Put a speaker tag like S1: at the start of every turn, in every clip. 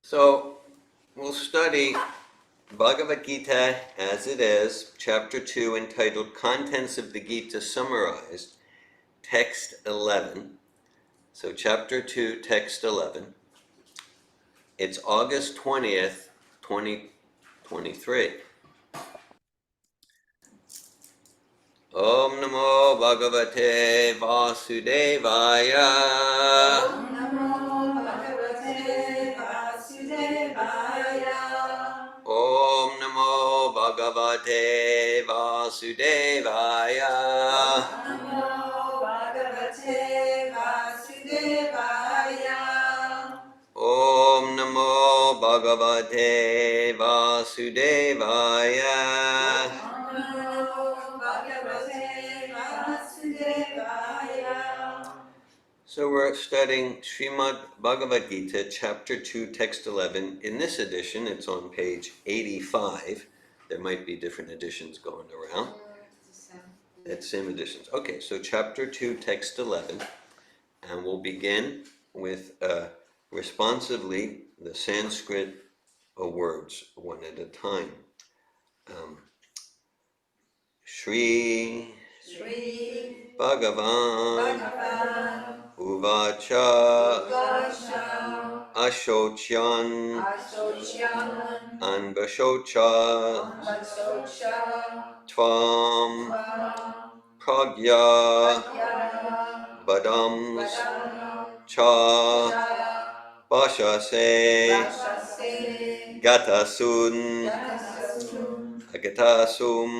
S1: So we'll study Bhagavad Gita as it is, chapter 2, entitled Contents of the Gita Summarized, text 11. So chapter 2, text 11. It's August 20th, 2023. Om Namo Bhagavate Vasudevaya.
S2: Om Namo Bhagavate Vasudevaya.
S1: Om Namo Bhagavate Vasudevaya.
S2: Om Namo Bhagavate Vasudevaya.
S1: Om Namo Bhagavate Vasudevaya.
S2: Om Namo Bhagavate Vasudevaya.
S1: So we're studying Srimad Bhagavad Gita, chapter 2, text 11. In this edition, it's on page 85. There might be different editions going around. It's same editions. Okay, so chapter 2, text 11. And we'll begin with responsively the Sanskrit words one at a time. Shri Bhagavan Uvacha Ashocyan Anvashocha Tvam Pragya Badams Cha Bhashase Gatasun Agatasum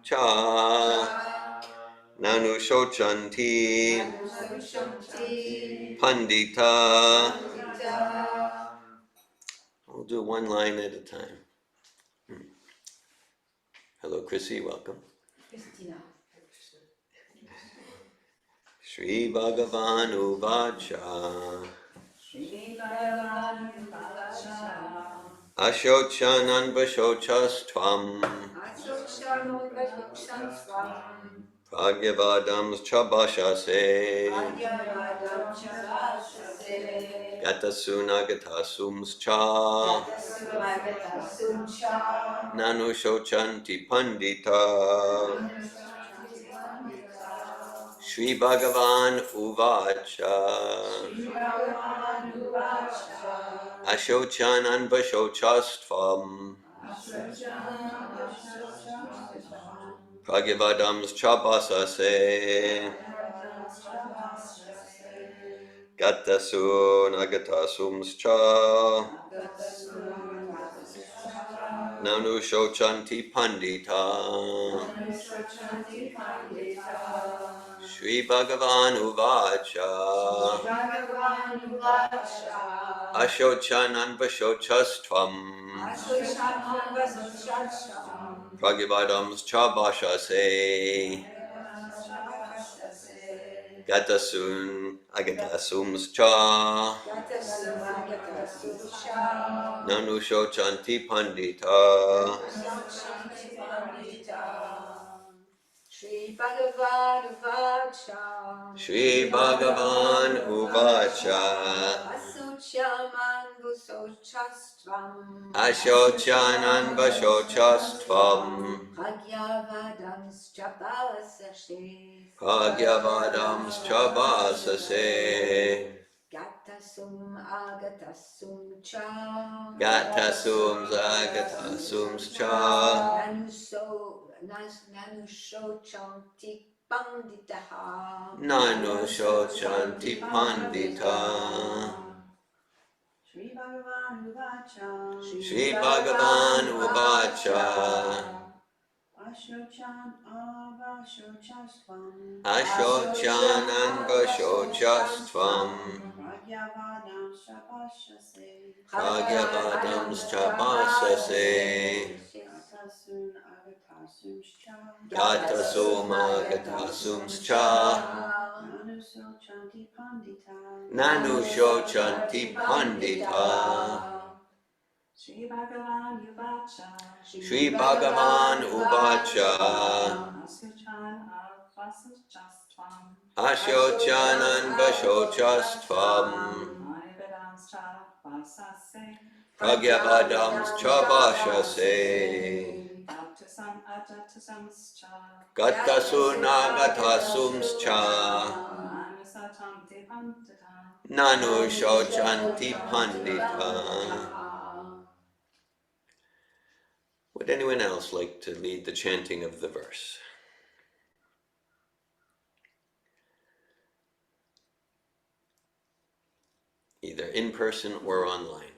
S1: Cha Nanu Shochanti Pandita. We'll do one line at a time. Hello, Chrissy, welcome.
S2: Christina.
S1: Shri Bhagavan Uvacha Ashochan Anvashochas Tvam Pragyavadams Chabashase Gatasuna Gatasums Cha Nanu Shochanti Pandita. Shri Bhagavan Uvacha Ashochan Anvashochastvam Pragyavadams Chabasase Gatasun Agatasums Cha Nanu Shochanti Pandita. Shri Bhagavan Uvacha Ashochan Anvashochastvam Pragyavadams Chabashase Gatasun Agatasums Cha Nanu Shochanti Pandita.
S2: Shri Bhagavan Uvacha
S1: Shri Bhagavan Uvacha
S2: Asocyaman Vusochastvam
S1: Ashochanan Vashochastvam
S2: Bhagyavadams Chabasashe
S1: Pragyavadams Chabasase
S2: Gatasum Agatasum Cha
S1: Gatasums Agatasums Cha
S2: Nanu Shochanti Panditaha
S1: Nanu Shochanti Pandita.
S2: Shri Bhagavan Uvacha
S1: Shri Bhagavan Uvacha
S2: Ashochan Avashochastvam
S1: Ashochanan Vashochastvam Pragyavadams Chabasase Gatasum Agatasums Cha Nanu Shochanti Pandita.
S2: Shri Bhagavan Uvacha
S1: Shri Bhagavan Uvacha Ashochanan Vashochastvam
S2: Vasase.
S1: Pragyavadamscha bhashase.
S2: Bhaktasam ajatasamscha.
S1: Gatasuna
S2: Manusatam depantata.
S1: Nanu shochanti pandita. Would anyone else like to lead the chanting of the verse? Either in person or online.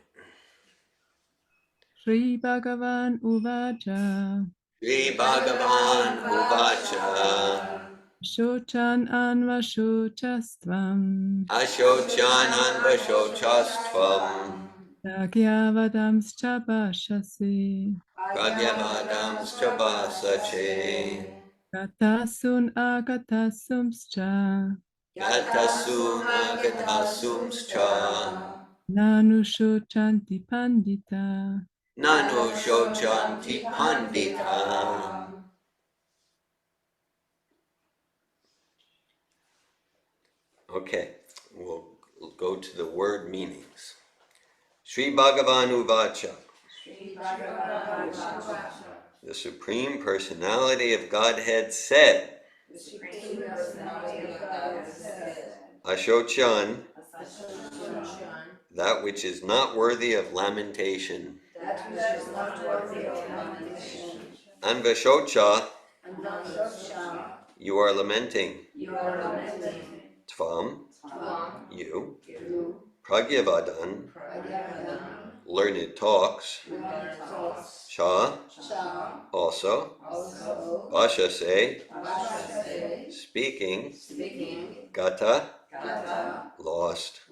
S3: Shri Bhagavan Uvacha
S1: Shri Bhagavan Uvacha
S3: Shochan Anvashocastvam
S1: Ashochanan Vashochastvam
S3: Pragyavadamscha Bhashase
S1: Pragyavadamscha Bhasache
S3: Gatasun Agatasumscha
S1: Gatasuna Gatasumscha
S3: Nanu Shochanti Pandita.
S1: Nanu Shochanti Pandita. Okay, we'll go to the word meanings. Sri Bhagavan Uvacha. The Supreme Personality of Godhead said, Ashochan, that which is not worthy of lamentation. Anvashocha, you are lamenting. Tvam, you. Pragyavadan, learned talks. Sha, also. Bhashase, speaking. Gata, lost.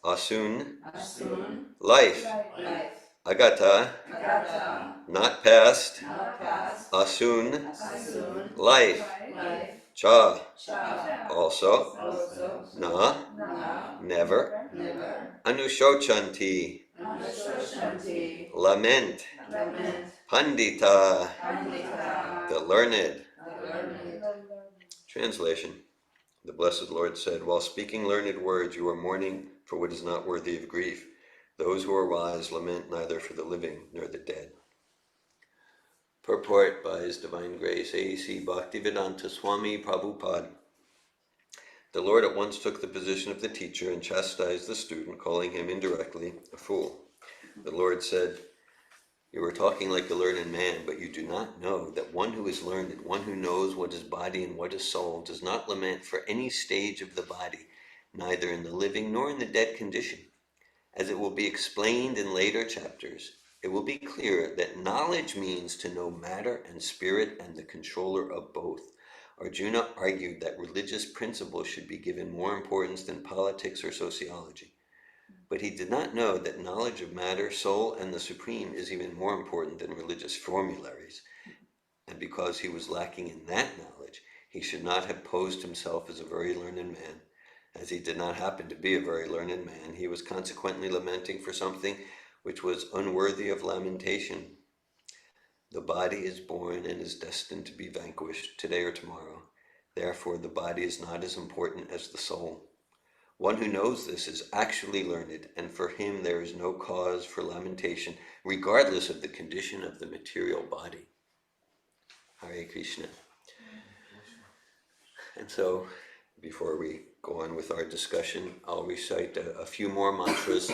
S1: Asun, life. Agata, not past. Asun, life. Cha, also. Na, never. Anushochanti, lament. Pandita, the learned. Translation. The Blessed Lord said, while speaking learned words, you are mourning for what is not worthy of grief. Those who are wise lament neither for the living nor the dead. Purport by His Divine Grace, A.C. Bhaktivedanta Swami Prabhupada. The Lord at once took the position of the teacher and chastised the student, calling him indirectly a fool. The Lord said, you are talking like a learned man, but you do not know that one who is learned, one who knows what is body and what is soul, does not lament for any stage of the body, neither in the living nor in the dead condition. As it will be explained in later chapters, it will be clear that knowledge means to know matter and spirit and the controller of both. Arjuna argued that religious principles should be given more importance than politics or sociology. But he did not know that knowledge of matter, soul, and the Supreme is even more important than religious formularies. And because he was lacking in that knowledge, he should not have posed himself as a very learned man. As he did not happen to be a very learned man, he was consequently lamenting for something which was unworthy of lamentation. The body is born and is destined to be vanquished today or tomorrow. Therefore, the body is not as important as the soul. One who knows this is actually learned, and for him there is no cause for lamentation, regardless of the condition of the material body. Hare Krishna. And so, before we go on with our discussion, I'll recite a few more mantras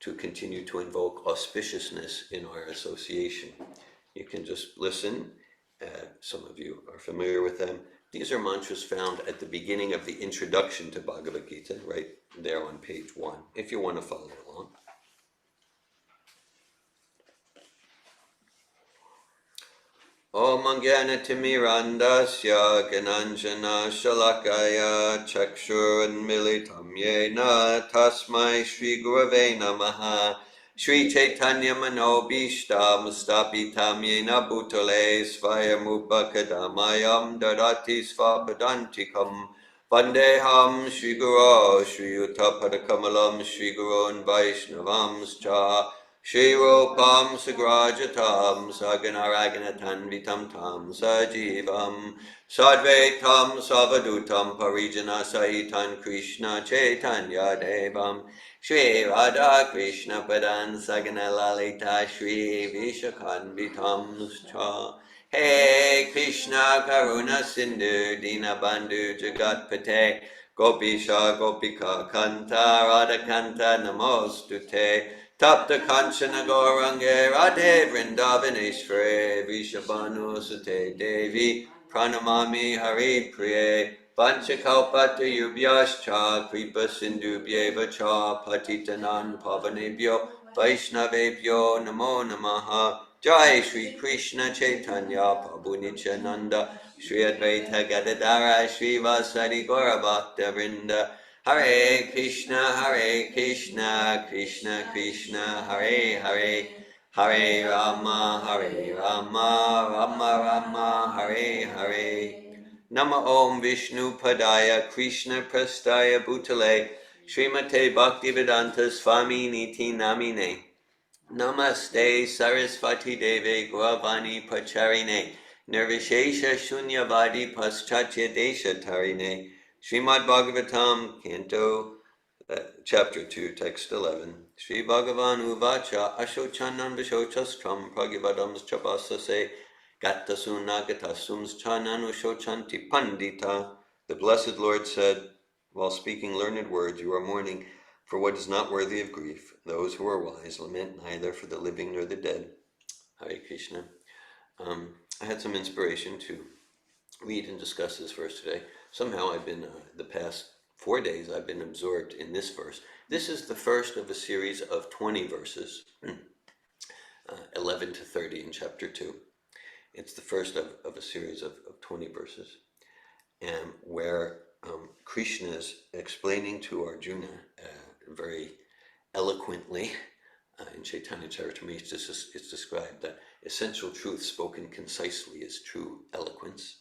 S1: to continue to invoke auspiciousness in our association. You can just listen. Some of you are familiar with them. These are mantras found at the beginning of the introduction to Bhagavad Gita, right there on page 1, if you want to follow along. Om Jnana-timirandasya Gananjana Shalakaya Chakshur-unmilitam Yena Tasmai Shri Gurave Namaha Shri Chaitanya Manobishtam Stapitam Yena Bhutale Svayamupakadamayam Dadati Svapadantikam Vandeham Shri Guru Shri Uttapadakamalam Shri Gurun Vaishnavamscha Shri Rupam Sagrajatam Saganaraganatam Vitam Tam Sajivam Sadvaitam Savadutam Parijana Sahitan Krishna Chaitanya Devam Shri Radha Krishna Padan Sagana Lalita Shri Vishakan Vitam Nuscha Hey Krishna Karuna Sindhu Dinabandhu Jagat Pate Gopisha Gopika Kanta Radha Kanta Namostute Tapta Kanchana Gaurange Radhe Vrindavaneshware Vishabhanu Sute Devi Pranamami Hari Priye Panchakalpata Yubhyascha Kripa Sindhubhyeva Cha Patitanan Pavanebhyo Vaishnavebhyo Namo Namaha Jai Shri Krishna Chaitanya Prabhu Nityananda Shri Advaita Gadadara Shri Vasari Gaura Bhakta Vrinda Hare Krishna, Krishna Krishna, Hare Hare, Hare Rama, Rama Rama, Hare Hare. Nama Om Vishnu Padaya, Krishna Prastaya Bhutale, Srimate Bhaktivedanta Swami Niti Namine. Namaste Sarasvati Deve Gauravani Pacharine, Nirvishesha Shunyavadi Paschatya Desha Tarine. Srimad Bhagavatam, Canto, Chapter 2, Text 11. Sri Bhagavan Uvacha Ashochanam Vishochastram Pragivadams Chabasase Gattasunagatasums Chananu Shochanti Pandita. The Blessed Lord said, while speaking learned words, you are mourning for what is not worthy of grief. Those who are wise lament neither for the living nor the dead. Hare Krishna. I had some inspiration to read and discuss this verse today. Somehow I've been, the past 4 days, I've been absorbed in this verse. This is the first of a series of 20 verses, 11 to 30 in chapter 2. It's the first of a series of 20 verses, and where Krishna is explaining to Arjuna very eloquently, in Chaitanya Charitamrita it's described that essential truth spoken concisely is true eloquence.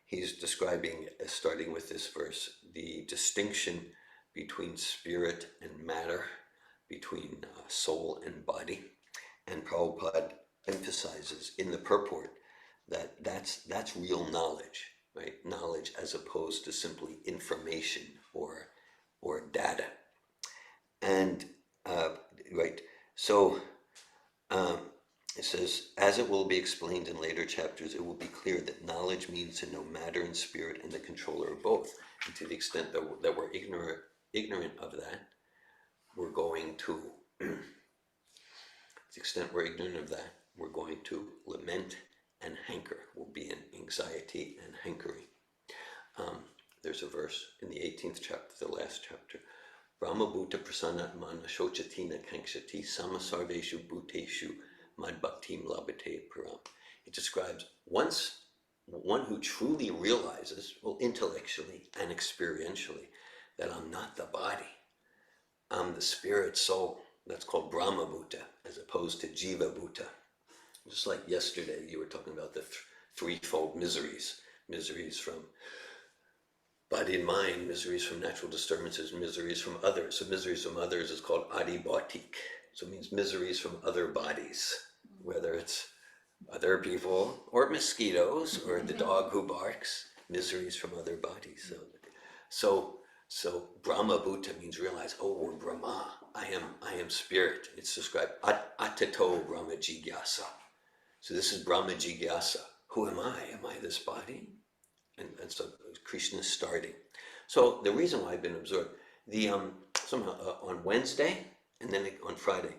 S1: He's describing, starting with this verse, the distinction between spirit and matter, between soul and body. And Prabhupada emphasizes in the purport that that's real knowledge, right? Knowledge as opposed to simply information or data. And right, so it says, as it will be explained in later chapters, it will be clear that knowledge means to know matter and spirit and the controller of both. And to the extent that we're ignorant of that, we're going to, to the extent we're ignorant of that, we're going to lament and hanker. We'll be in anxiety and hankering. There's a verse in the 18th chapter, the last chapter. Brahma Bhuta Prasanatmana Shochatina Kankshati Samasarveshu Bhuteshu Madbhaktim Labhate Param. It describes one who truly realizes, well, intellectually and experientially, that I'm not the body. I'm the spirit soul. That's called Brahma Bhuta, as opposed to Jiva Bhuta. Just like yesterday, you were talking about the threefold miseries. Miseries from body and mind, miseries from natural disturbances, miseries from others. So miseries from others is called Adi Bhautik. So it means miseries from other bodies, whether it's other people or mosquitoes or the dog who barks, miseries from other bodies. So Brahma Bhuta means realize, oh, we're Brahma. I am spirit. It's described Atato Brahma Jigyasa. So this is Brahma Jigyasa. Who am I? Am I this body? And so Krishna is starting. So the reason why I've been absorbed, somehow on Wednesday and then on Friday,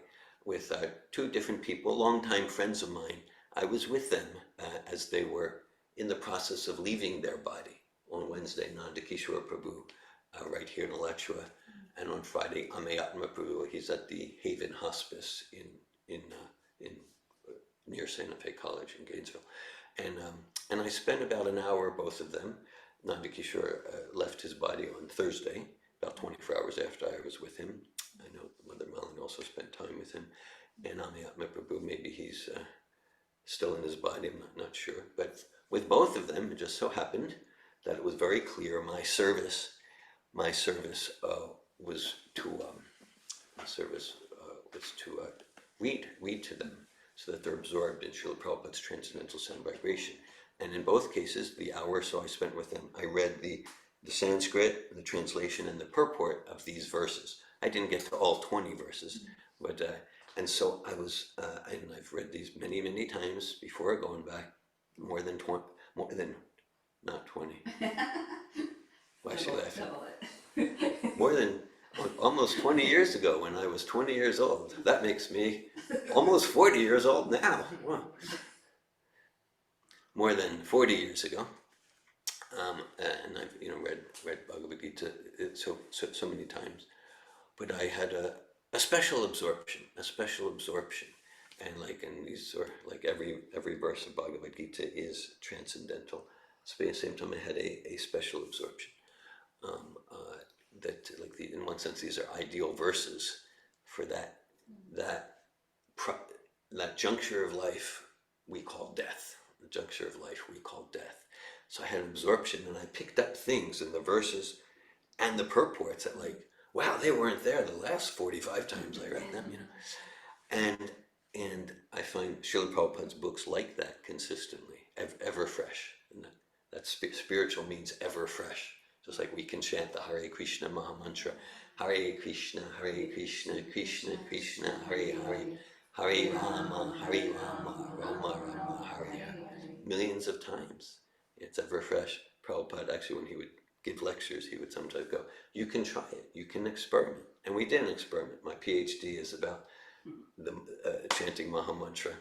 S1: with two different people, longtime friends of mine, I was with them as they were in the process of leaving their body. On Wednesday, Nanda Kishore Prabhu, right here in Alachua, and on Friday, Amayatma Prabhu. He's at the Haven Hospice in near Santa Fe College in Gainesville, and I spent about an hour, both of them. Nanda Kishore left his body on Thursday, about 24 hours after I was with him. I know Mother Malin also spent time with him, and Amayatma Prabhu, maybe he's still in his body, I'm not sure. But with both of them, it just so happened that it was very clear my service was to read to them so that they're absorbed in Srila Prabhupada's transcendental sound vibration. And in both cases, the hour or so I spent with them, I read the Sanskrit, the translation, and the purport of these verses. I didn't get to all 20 verses, but and so I was, and I've read these many, many times before, going back more than 20, not 20. Why is she laughing?
S2: Double it.
S1: More than almost 20 years ago when I was 20 years old. That makes me almost 40 years old now. Wow. More than 40 years ago. And I've read Bhagavad Gita so many times. But I had a special absorption, and these are like every verse of Bhagavad Gita is transcendental. So at the same time, I had a special absorption. In one sense, these are ideal verses for that juncture of life we call death. The juncture of life we call death. So I had absorption, and I picked up things in the verses and the purports that, like, wow, they weren't there the last 45 times I read them, And I find Srila Prabhupada's books like that consistently, ever fresh. And that spiritual means ever fresh. Just like we can chant the Hare Krishna Maha Mantra, Hare Krishna, Krishna Krishna, Hare Hare, Hare Rama, Rama Rama, Hare Hare. Millions of times. It's ever fresh. Prabhupada, actually, when he would give lectures, he would sometimes go, you can try it, you can experiment. And we did an experiment. My PhD is about the chanting Maha Mantra,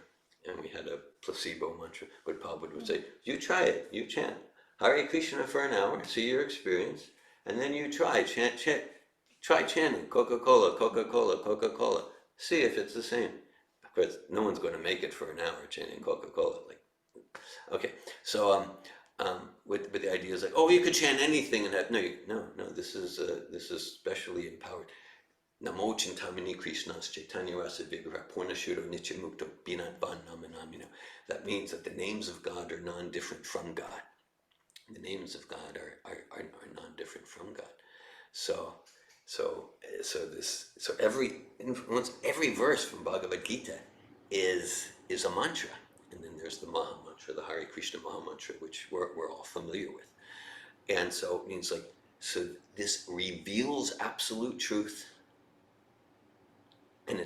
S1: and we had a placebo mantra. But Prabhupada would say, you try it, you chant Hare Krishna for an hour, see your experience, and then you try chanting Coca-Cola, Coca-Cola, Coca-Cola. See if it's the same. Because no one's going to make it for an hour chanting Coca-Cola. Okay, so with the idea is like, oh, you could chant anything and that. No. This is specially empowered. Namo Chintamani Krishnas Chaitanya Rasa Vigra Purnashuro Nityamukto Binat Van Namanamino. That means that the names of God are non-different from God. The names of God are non-different from God. So every verse from Bhagavad Gita is a mantra, and then there's the Maha Mantra, the Hare Krishna Maha Mantra, which we're all familiar with. And so it means so this reveals absolute truth, and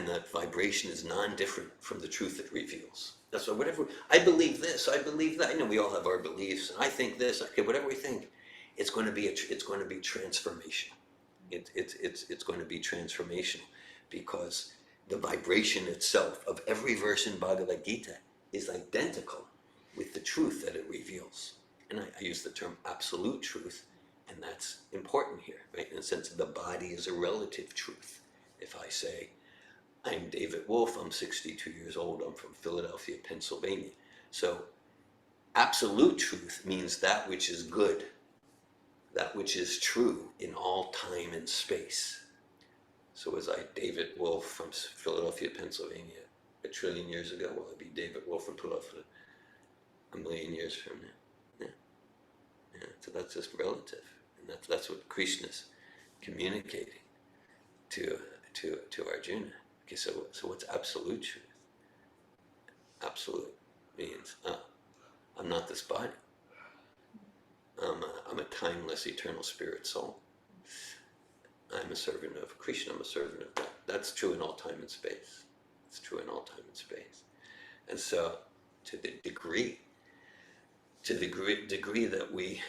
S1: that vibration is non-different from the truth it reveals. That's why whatever, I believe this, I believe that. We all have our beliefs, and I think this. Okay, whatever we think, it's going to be transformational. It's going to be transformational, because the vibration itself of every verse in Bhagavad Gita is identical with the truth that it reveals. And I use the term absolute truth, and that's important here, right? In the sense of the body is a relative truth. If I say, I'm David Wolf, I'm 62 years old, I'm from Philadelphia, Pennsylvania. So absolute truth means that which is good, that which is true in all time and space. So was I David Wolf from Philadelphia, Pennsylvania a trillion years ago? Will I be David Wolf from Philadelphia a million years from now? Yeah. So that's just relative. And that's what Krishna's communicating to Arjuna. Okay, so what's absolute truth? Absolute means I'm not this body. I'm a timeless, eternal spirit soul. I'm a servant of Krishna. I'm a servant of God. That's true in all time and space. It's true in all time and space. And so, to the degree that we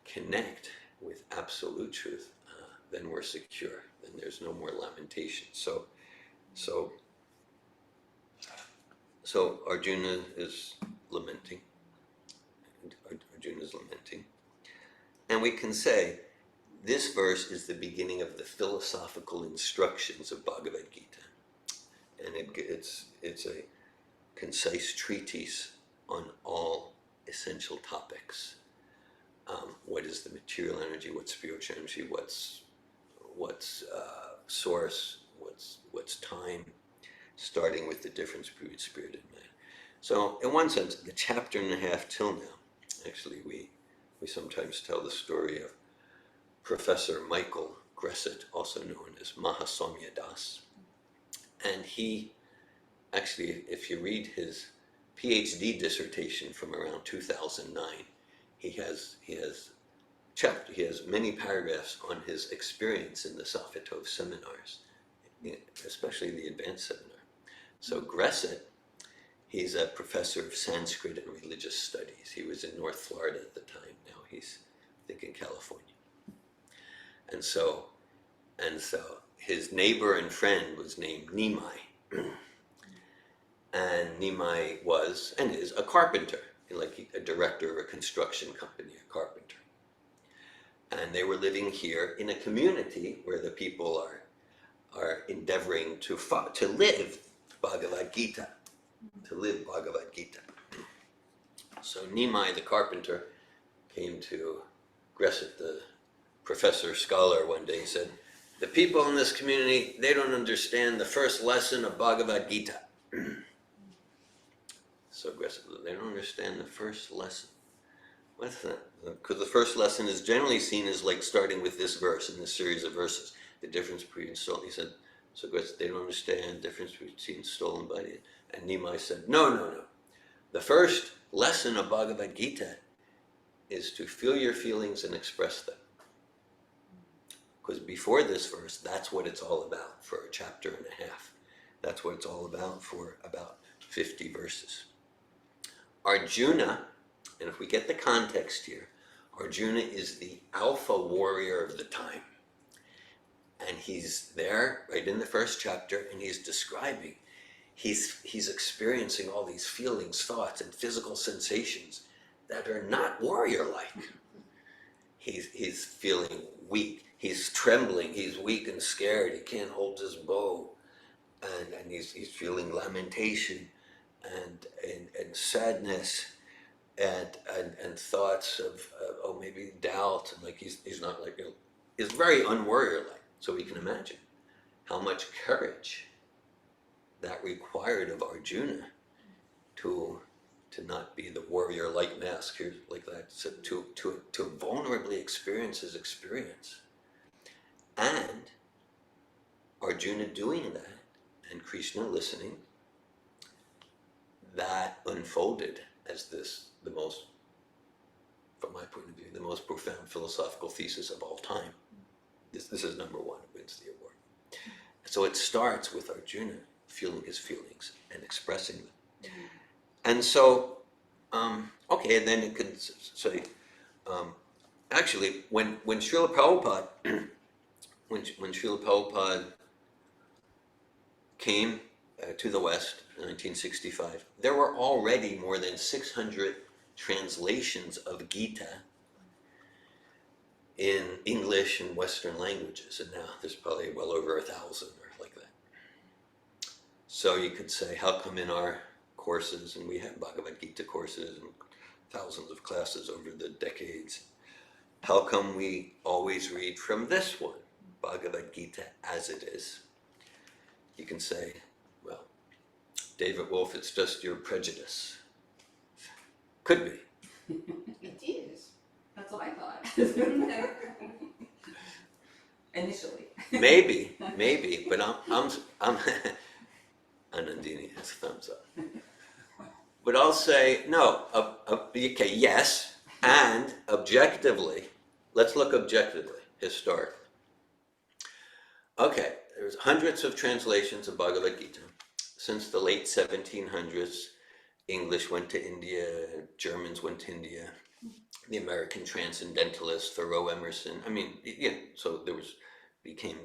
S1: connect with absolute truth, then we're secure. Then there's no more lamentation. So Arjuna is lamenting. And we can say, this verse is the beginning of the philosophical instructions of Bhagavad Gita. And it's a concise treatise on all essential topics. What is the material energy? What's spiritual energy? What's source? What's time? Starting with the difference between spirit and man. So in one sense, the chapter and a half till now, actually we sometimes tell the story of Professor Michael Gresset, also known as Mahasaumya Das. And he actually, if you read his PhD dissertation from around 2009, he has many paragraphs on his experience in the Safatov seminars, especially the advanced seminar. So Gresset, he's a professor of Sanskrit and religious studies. He was in North Florida at the time. Now he's, I think, in California. And so his neighbor and friend was named Nimai. And Nimai was, and is, a carpenter, like a director of a construction company, a carpenter. And they were living here in a community where the people are endeavoring to live Bhagavad Gita, to live Bhagavad Gita. So Nimai, the carpenter, came to Gresset, the professor scholar, one day. He said, the people in this community, they don't understand the first lesson of Bhagavad Gita. So Gresset, they don't understand the first lesson. What's that? Because the first lesson is generally seen as like starting with this verse in this series of verses, the difference between stolen. He said, so Gresset, they don't understand the difference between stolen body. And Nimai said, no. The first lesson of Bhagavad Gita is to feel your feelings and express them. Because before this verse, that's what it's all about for a chapter and a half. That's what it's all about for about 50 verses. Arjuna, and if we get the context here, Arjuna is the alpha warrior of the time. And he's there right in the first chapter, and he's describing, he's experiencing all these feelings, thoughts, and physical sensations that are not warrior-like. He's feeling weak, he's trembling, he's weak and scared, he can't hold his bow, and he's feeling lamentation and sadness and thoughts of maybe doubt, and like he's not like, is very unwarrior-like. So we can imagine how much courage that required of Arjuna to not be the warrior-like mask here, like that, so to vulnerably experience his experience. And Arjuna doing that, and Krishna listening, that unfolded as the most, from my point of view, the most profound philosophical thesis of all time. This is number one, it wins the award. So it starts with Arjuna feeling his feelings and expressing them. And so, okay, and then it can say, actually, when Srila Prabhupada, when Srila Prabhupada came to the West in 1965, there were already more than 600 translations of Gita in English and Western languages, and now there's probably well over 1,000 or like that. So you could say, how come in our courses, and we have Bhagavad Gita courses and thousands of classes over the decades, how come we always read from this one, Bhagavad Gita as it is? You can say, well, David Wolf, it's just your prejudice. Could be.
S4: It is. That's what I thought. Initially.
S1: Maybe, but I'm Anandini has a thumbs up. But I'll say, no, okay, yes, and objectively, let's look objectively, historically. Okay, there's hundreds of translations of Bhagavad Gita. Since the late 1700s, English went to India, Germans went to India, the American transcendentalists, Thoreau, Emerson, so there became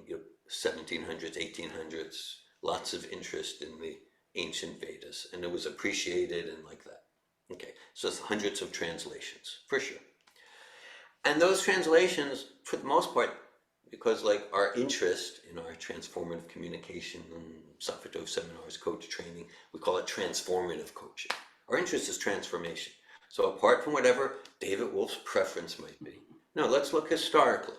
S1: 1700s, 1800s, lots of interest in the ancient Vedas, and it was appreciated and like that. Okay, so it's hundreds of translations, for sure. And those translations, for the most part, because like our interest in our transformative communication and Safatov seminars, coach training, we call it transformative coaching. Our interest is transformation. So apart from whatever David Wolf's preference might be, no, let's look historically.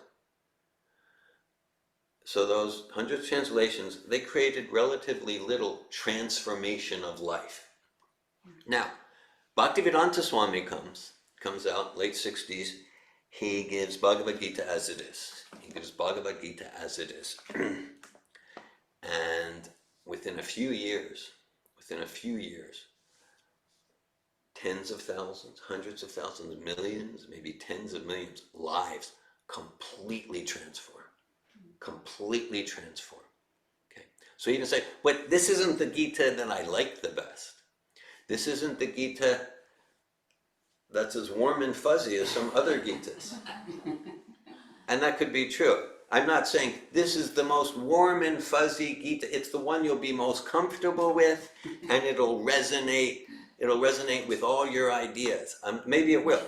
S1: So those hundreds of translations, they created relatively little transformation of life. Now, Bhaktivedanta Swami comes out, late 60s, he gives Bhagavad Gita as it is. He gives Bhagavad Gita as it is. And within a few years, within a few years, tens of thousands, hundreds of thousands, millions, maybe tens of millions lives completely transform. Completely transform. Okay. So even say, but this isn't the Gita that I like the best. This isn't the Gita that's as warm and fuzzy as some other Gitas. And that could be true. I'm not saying this is the most warm and fuzzy Gita. It's the one you'll be most comfortable with, and it'll resonate. It'll resonate with all your ideas. Maybe it will,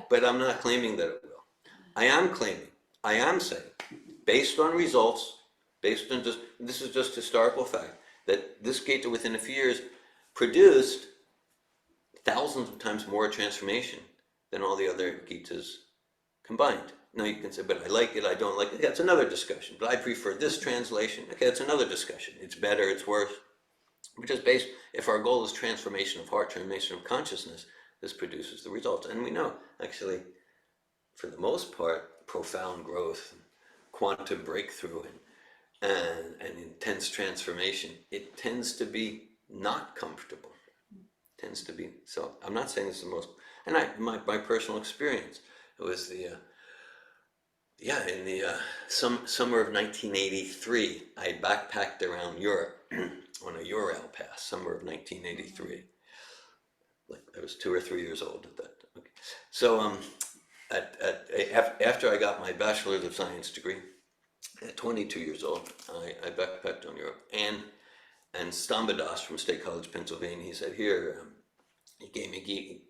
S1: but I'm not claiming that it will. I am saying, based on results, based on this is just historical fact, that this Gita within a few years produced thousands of times more transformation than all the other Gitas combined. Now you can say, but I like it, I don't like it. That's another discussion. But I prefer this translation. Okay, that's another discussion. It's better, it's worse. We're just based, if our goal is transformation of heart, transformation of consciousness, this produces the results. And we know, actually, for the most part, profound growth, quantum breakthrough, and intense transformation, it tends to be not comfortable. Tends to be. So I'm not saying this is the most, and my personal experience, it was in the summer of 1983, I backpacked around Europe on a Ural pass, summer of 1983. Like I was 2 or 3 years old at that. Okay. So after I got my Bachelor's of Science degree, at 22 years old, I backpacked on Europe, and Stambadas from State College, Pennsylvania, he said, here, he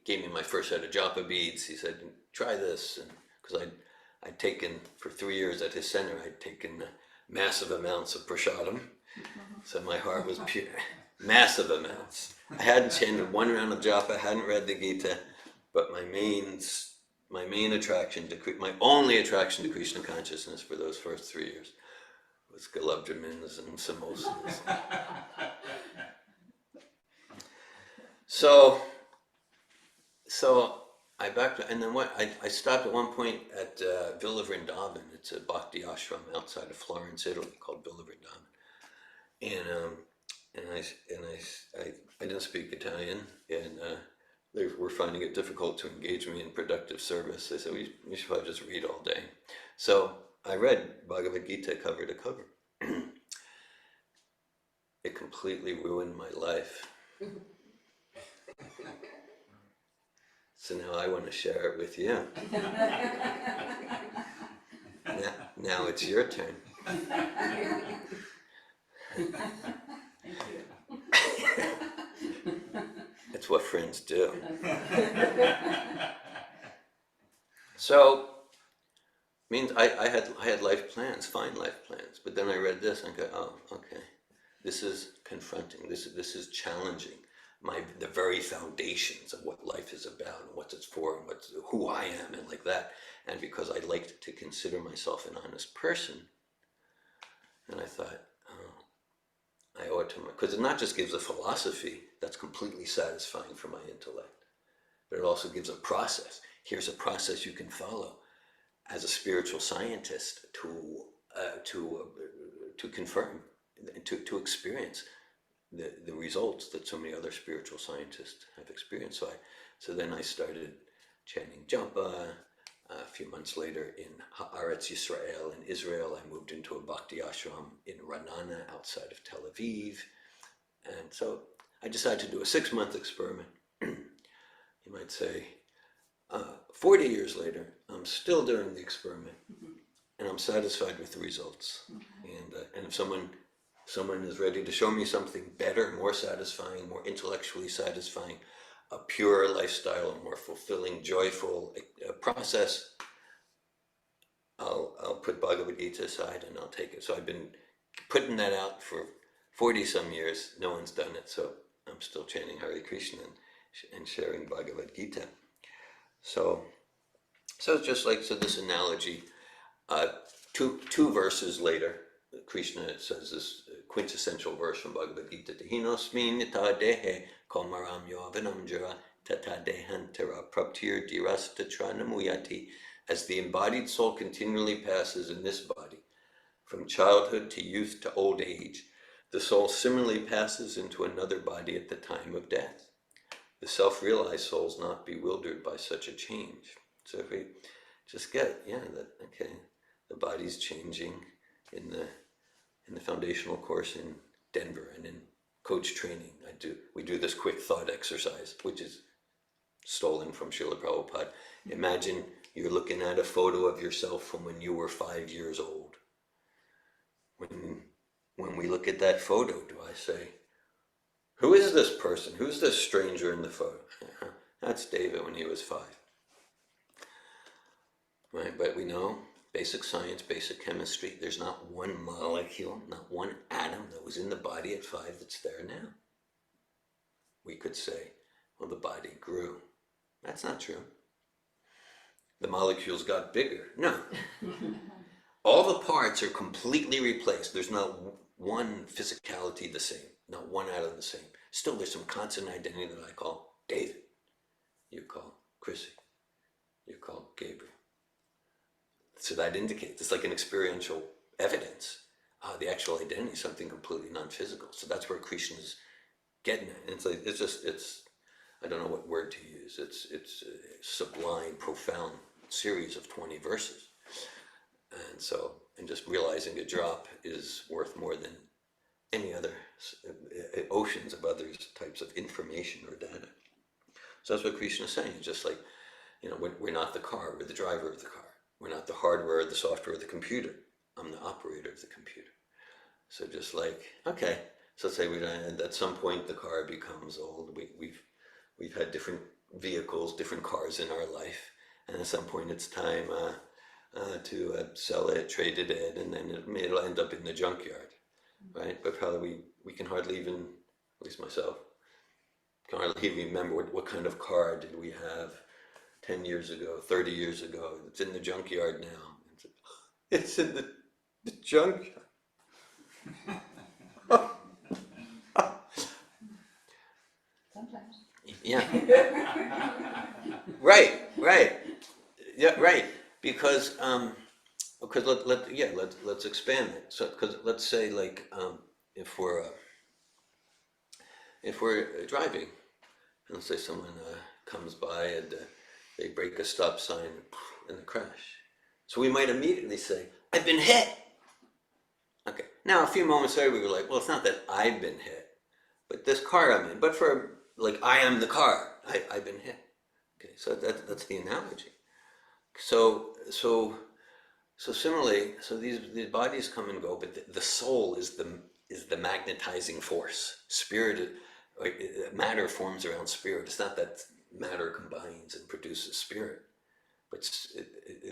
S1: gave me my first set of japa beads. He said, try this, because I'd taken, for 3 years at his center, I'd taken massive amounts of prasadam, so my heart was pure, massive amounts. I hadn't chanted one round of japa, hadn't read the Gita, but my main attraction, my only attraction to Krishna consciousness for those first 3 years was gulabjamins and samosas. So I backed, and then I stopped at one point at Villa Vrindavan. It's a bhakti ashram outside of Florence, Italy, called Villa Vrindavan. I didn't speak Italian, and they were finding it difficult to engage me in productive service. They said, we should probably just read all day. So I read Bhagavad Gita cover to cover. It completely ruined my life. So now I want to share it with you. Now it's your turn. It's what friends do. So, means I had life plans, fine life plans, but then I read this and go, oh, okay, this is confronting. This is challenging the very foundations of what life is about and what it's for and who I am and like that. And because I liked to consider myself an honest person, and I thought, oh, I owe it to because it not just gives a philosophy that's completely satisfying for my intellect, but it also gives a process. Here's a process you can follow as a spiritual scientist to confirm, to experience the results that so many other spiritual scientists have experienced. So then I started chanting japa. A few months later, in Haaretz Yisrael in Israel, I moved into a bhakti ashram in Ra'anana outside of Tel Aviv. And so I decided to do a 6-month experiment. You might say, 40 years later, I'm still doing the experiment, and I'm satisfied with the results. And if someone is ready to show me something better, more satisfying, more intellectually satisfying, a purer lifestyle, a more fulfilling, joyful process, I'll put Bhagavad Gita aside and I'll take it. So I've been putting that out for 40 some years. No one's done it, so I'm still chanting Hare Krishna and sharing Bhagavad Gita. So it's just like, so this analogy, two verses later, Krishna says this quintessential verse from Bhagavad Gita, Hinosmin yata dehe komaram yoavanam jara tata dehantara praptir diras tatranamuyati. As the embodied soul continually passes in this body, from childhood to youth to old age, The soul similarly passes into another body at the time of death. The self-realized soul is not bewildered by such a change. So if we just get, okay, the body's changing in the foundational course in Denver and in coach training. We do this quick thought exercise, which is stolen from Srila Prabhupada. Imagine you're looking at a photo of yourself from when you were 5 years old. When we look at that photo, do I say, who is this person? Who's this stranger in the photo? That's David when he was 5. Right, but we know, basic science, basic chemistry, there's not one molecule, not one atom that was in the body at 5 that's there now. We could say, well, the body grew. That's not true. The molecules got bigger. No. All the parts are completely replaced. There's not one physicality the same, not one atom the same. Still, there's some constant identity that I call David. You call Chrissy. You call Gabriel. So that indicates, it's like an experiential evidence. The actual identity is something completely non-physical. So that's where Krishna's getting at. And it's I don't know what word to use. It's a sublime, profound series of 20 verses. And just realizing a drop is worth more than any other oceans of other types of information or data. So that's what Krishna is saying. Just like, we're not the car, we're the driver of the car. We're not the hardware, the software, the computer. I'm the operator of the computer. So just like, okay, so let's say at some point the car becomes old. We've had different vehicles, different cars in our life, and at some point it's time to sell it, trade it in, and then it'll end up in the junkyard, right? But probably we can hardly even, at least myself, can hardly even remember what kind of car did we have 10 years ago, 30 years ago. It's in the junkyard now. It's in the junkyard.
S4: Sometimes.
S1: Yeah. Right. Yeah, right. Because let's expand it. So because let's say like if we're driving, and let's say someone comes by and they break a stop sign and a crash. So we might immediately say, I've been hit. Okay. Now a few moments later we were like, well, it's not that I've been hit, but this car I'm in. But for like I am the car, I've been hit. Okay, so that's the analogy. So similarly, these bodies come and go, but the soul is the magnetizing force. Spirit, matter forms around spirit. It's not that matter combines and produces spirit, but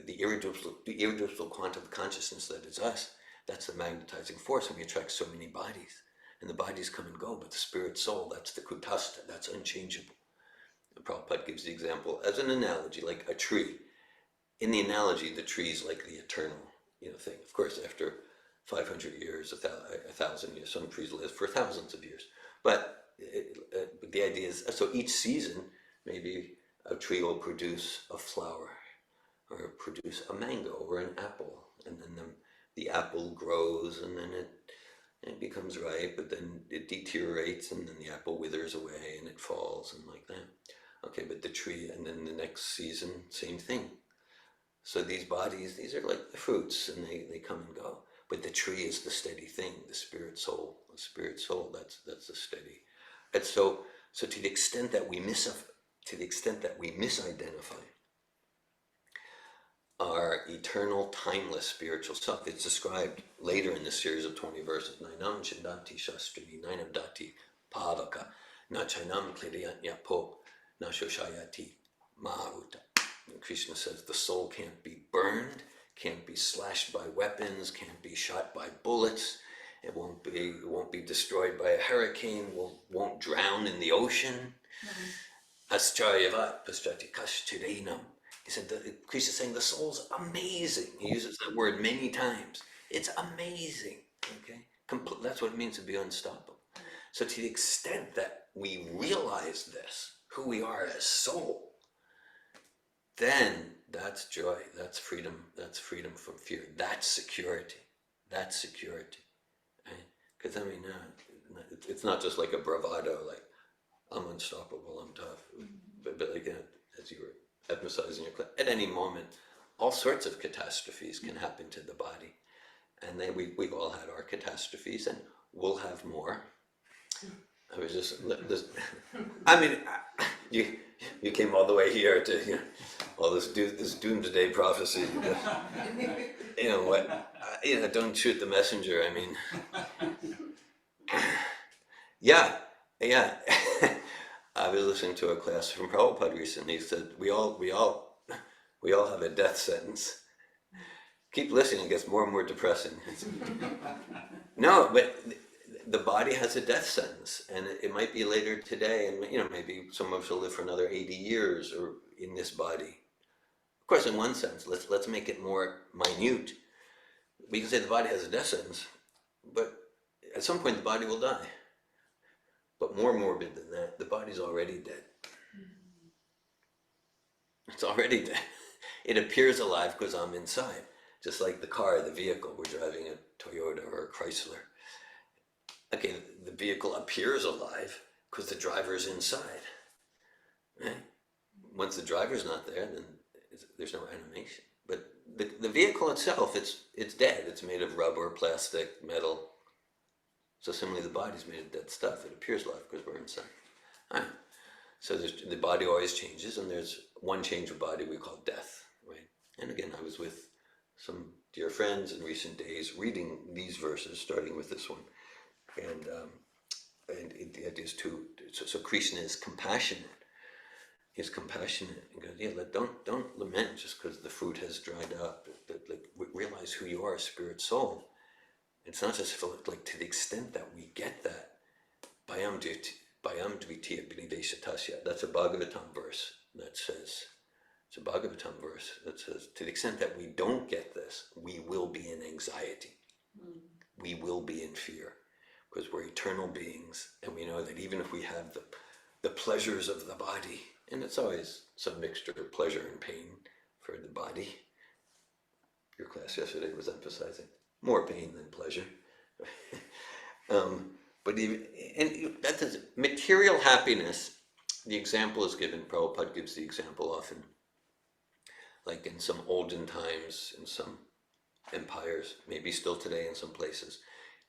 S1: the irreducible quantum of consciousness that is us. That's the magnetizing force, and we attract so many bodies. And the bodies come and go, but the spirit soul, that's the kutastha, that's unchangeable. Prabhupada gives the example as an analogy, like a tree. In the analogy, the tree is like the eternal, thing. Of course, after 500 years, 1,000 years, some trees live for thousands of years. But the idea is, so each season, maybe a tree will produce a flower, or produce a mango, or an apple, and then the apple grows, and then it becomes ripe, but then it deteriorates, and then the apple withers away, and it falls, and like that. Okay, but the tree, and then the next season, same thing. So these bodies, these are like the fruits, and they come and go. But the tree is the steady thing, the spirit soul. The spirit soul, that's the steady. And so to the extent that we misidentify our eternal, timeless spiritual self, it's described later in this series of 20 verses. Nainam chindanti shastrini, nainam dati pavaka, na chainam klidyanyapo, na shoshayati maharuta. And Krishna says the soul can't be burned, can't be slashed by weapons, can't be shot by bullets. It won't be destroyed by a hurricane, won't drown in the ocean. Ascharyavat paschati kashtirenam. He said that Krishna is saying the soul's amazing. He uses that word many times. It's amazing. Okay? That's what it means to be unstoppable. So to the extent that we realize this, who we are as soul, then that's joy, that's freedom from fear, that's security. Right? Because I mean, it's not just like a bravado, like I'm unstoppable, I'm tough. But like as you were emphasizing your class, at any moment, all sorts of catastrophes can happen to the body, and then we've all had our catastrophes, and we'll have more. I was just, I mean, you came all the way here to all this doomsday prophecy. You know what? Don't shoot the messenger. I mean, yeah. I was listening to a class from Prabhupada recently. He said we all have a death sentence. Keep listening; it gets more and more depressing. No, but the body has a death sentence, and it might be later today, and maybe some of us will live for another 80 years or in this body. Of course, in one sense, let's make it more minute. We can say the body has a death sentence, but at some point the body will die. But more morbid than that, the body's already dead. It's already dead. It appears alive because I'm inside. Just like the car, the vehicle, we're driving a Toyota or a Chrysler. Okay, the vehicle appears alive because the driver's inside. Right? Once the driver's not there, then there's no animation. But the vehicle itself, it's dead. It's made of rubber, plastic, metal. So similarly, the body's made of dead stuff. It appears alive because we're inside. Right. So the body always changes, and there's one change of body we call death. Right. And again, I was with some dear friends in recent days reading these verses, starting with this one. And the idea is so Krishna is compassionate. He's compassionate and goes, yeah, don't lament just because the fruit has dried up. Realize who you are, spirit, soul. It's not just like to the extent that we get that. Bayam dvitiya binideshatasya. That's a Bhagavatam verse that says, it's a Bhagavatam verse that says, to the extent that we don't get this, we will be in anxiety. We will be in fear. Because we're eternal beings, and we know that even if we have the pleasures of the body, and it's always some mixture of pleasure and pain for the body. Your class yesterday was emphasizing more pain than pleasure. But that is material happiness. The example is given. Prabhupada gives the example often, like in some olden times, in some empires, maybe still today in some places.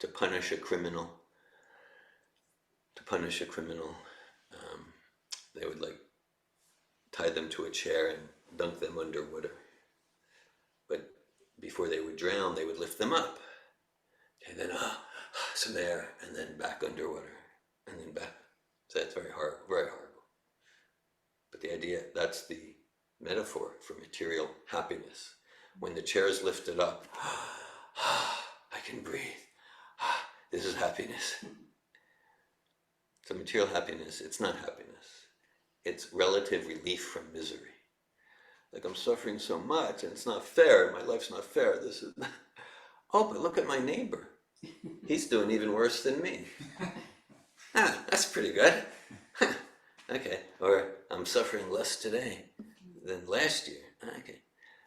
S1: To punish a criminal, they would like tie them to a chair and dunk them under water. But before they would drown, they would lift them up. And then some air, and then back underwater, and then back. So that's very hard, very horrible. But the idea, that's the metaphor for material happiness. When the chair is lifted up, I can breathe. This is happiness. So material happiness, it's not happiness. It's relative relief from misery. Like I'm suffering so much and it's not fair, my life's not fair. This is oh, but look at my neighbor. He's doing even worse than me. That's pretty good. Okay. Or I'm suffering less today than last year. Okay.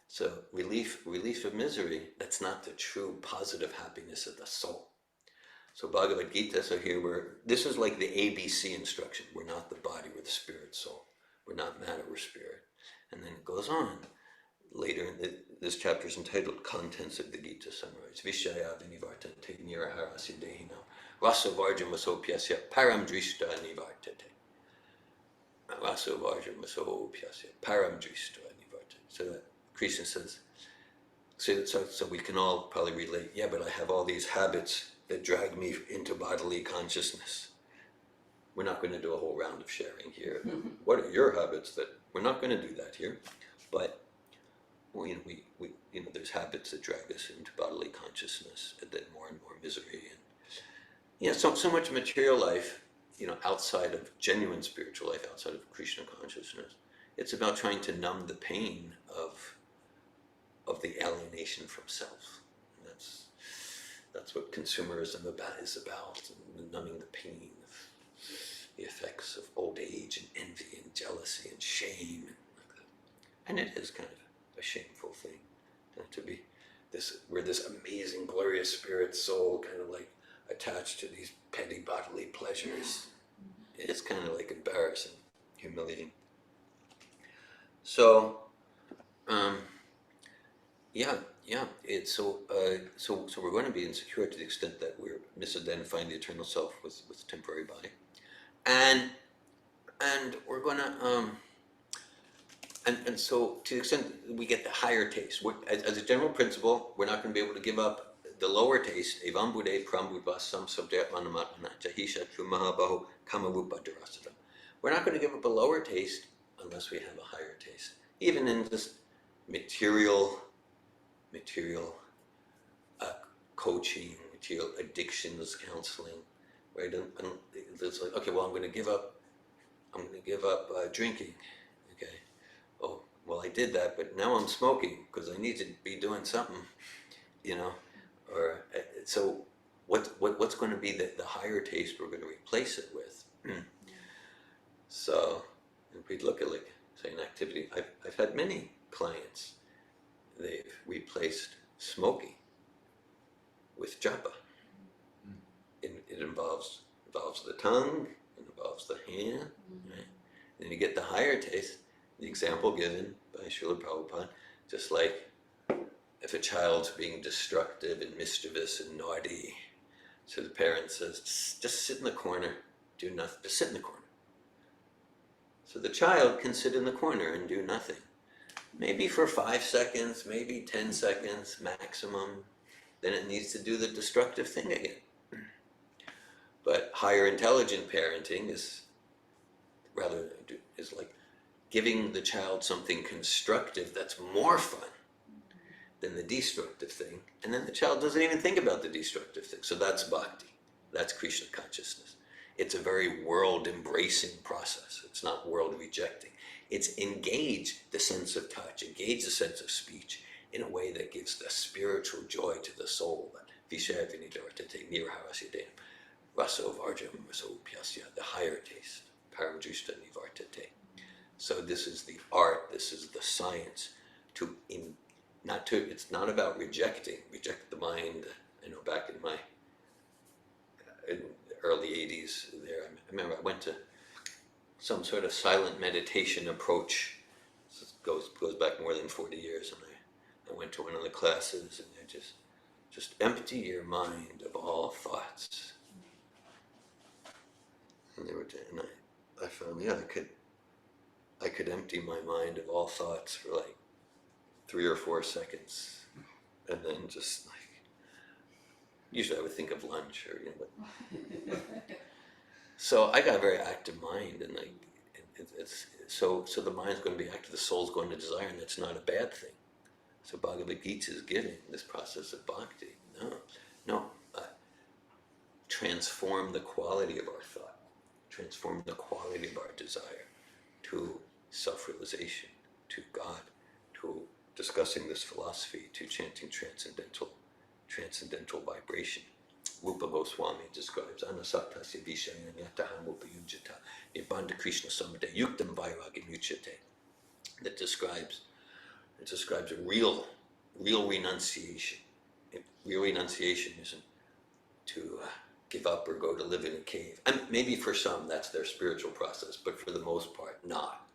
S1: So relief of misery, that's not the true positive happiness of the soul. So Bhagavad Gita, so here this is like the ABC instruction. We're not the body, we're the spirit soul. We're not matter, we're spirit. And then it goes on. Later, this chapter is entitled Contents of the Gita Summarized. Vishaya vinivartate niraharasya dehina rasa varjamasopyasya param drishta nivartate. Rasa varjamasopyasya param drishta nivartate. So that Krishna says, so we can all probably relate, yeah, but I have all these habits that drag me into bodily consciousness. We're not going to do a whole round of sharing here. What are your habits that, we're not going to do that here, but we there's habits that drag us into bodily consciousness, and then more and more misery, and so much material life, outside of genuine spiritual life, outside of Krishna consciousness. It's about trying to numb the pain of the alienation from self. And that's what consumerism is about, numbing the pain of the effects of old age and envy and jealousy and shame and like that. And it is kind of a shameful thing to be we're this amazing glorious spirit soul, kind of like attached to these petty bodily pleasures. It's kind of like embarrassing, humiliating. So, it's so we're going to be insecure to the extent that we're misidentifying the eternal self with temporary body, and we're going to and so to the extent we get the higher taste, as a general principle, we're not going to be able to give up the lower taste. Evam bude prambudvasam subjatmanamatmana jahisha trumahabahu kamarupadarasadam. We're not going to give up a lower taste unless we have a higher taste, even in just material coaching, material addictions counseling, right? It's like, okay, well, I'm going to give up drinking. Okay, oh, well, I did that, but now I'm smoking because I need to be doing something, or so what's going to be the higher taste we're going to replace it with? So if we look at, like, say, an activity, I've had many clients, they've replaced smoking with japa. It involves the tongue, it involves the hand, right? And then you get the higher taste. The example given by Srila Prabhupada, just like if a child's being destructive and mischievous and naughty, so the parent says, just sit in the corner, do nothing, just sit in the corner. So the child can sit in the corner and do nothing. Maybe for 5 seconds, maybe 10 seconds maximum, then it needs to do the destructive thing again. But higher intelligent parenting is like giving the child something constructive that's more fun than the destructive thing, and then the child doesn't even think about the destructive thing. So that's bhakti, that's Krishna consciousness. It's a very world-embracing process. It's not world-rejecting. It's engage the sense of touch, engage the sense of speech in a way that gives the spiritual joy to the soul. Raso varjam raso pyasya, the higher taste, paramjushta nivartate. So this is the art, this is the science it's not about reject the mind. I know back in the early 80s there, I remember I went to some sort of silent meditation approach. This goes back more than 40 years, and I went to one of the classes, and they just empty your mind of all thoughts. And I found, I could empty my mind of all thoughts for like 3 or 4 seconds, and then just like, usually I would think of lunch or, so I got a very active mind, and like, so the mind's going to be active, the soul's going to desire, and that's not a bad thing. So Bhagavad Gita is giving this process of bhakti. No, transform the quality of our thought, transform the quality of our desire to self-realization, to God, to discussing this philosophy, to chanting transcendental vibration. Rupa Goswami describes Anasatasya Vishaya Nyataha Mupayunjata Nibbanda Krishna Samade Yuktam Vairagya Muchate. That describes a real renunciation. Real renunciation isn't to give up or go to live in a cave. And maybe for some that's their spiritual process, but for the most part, not.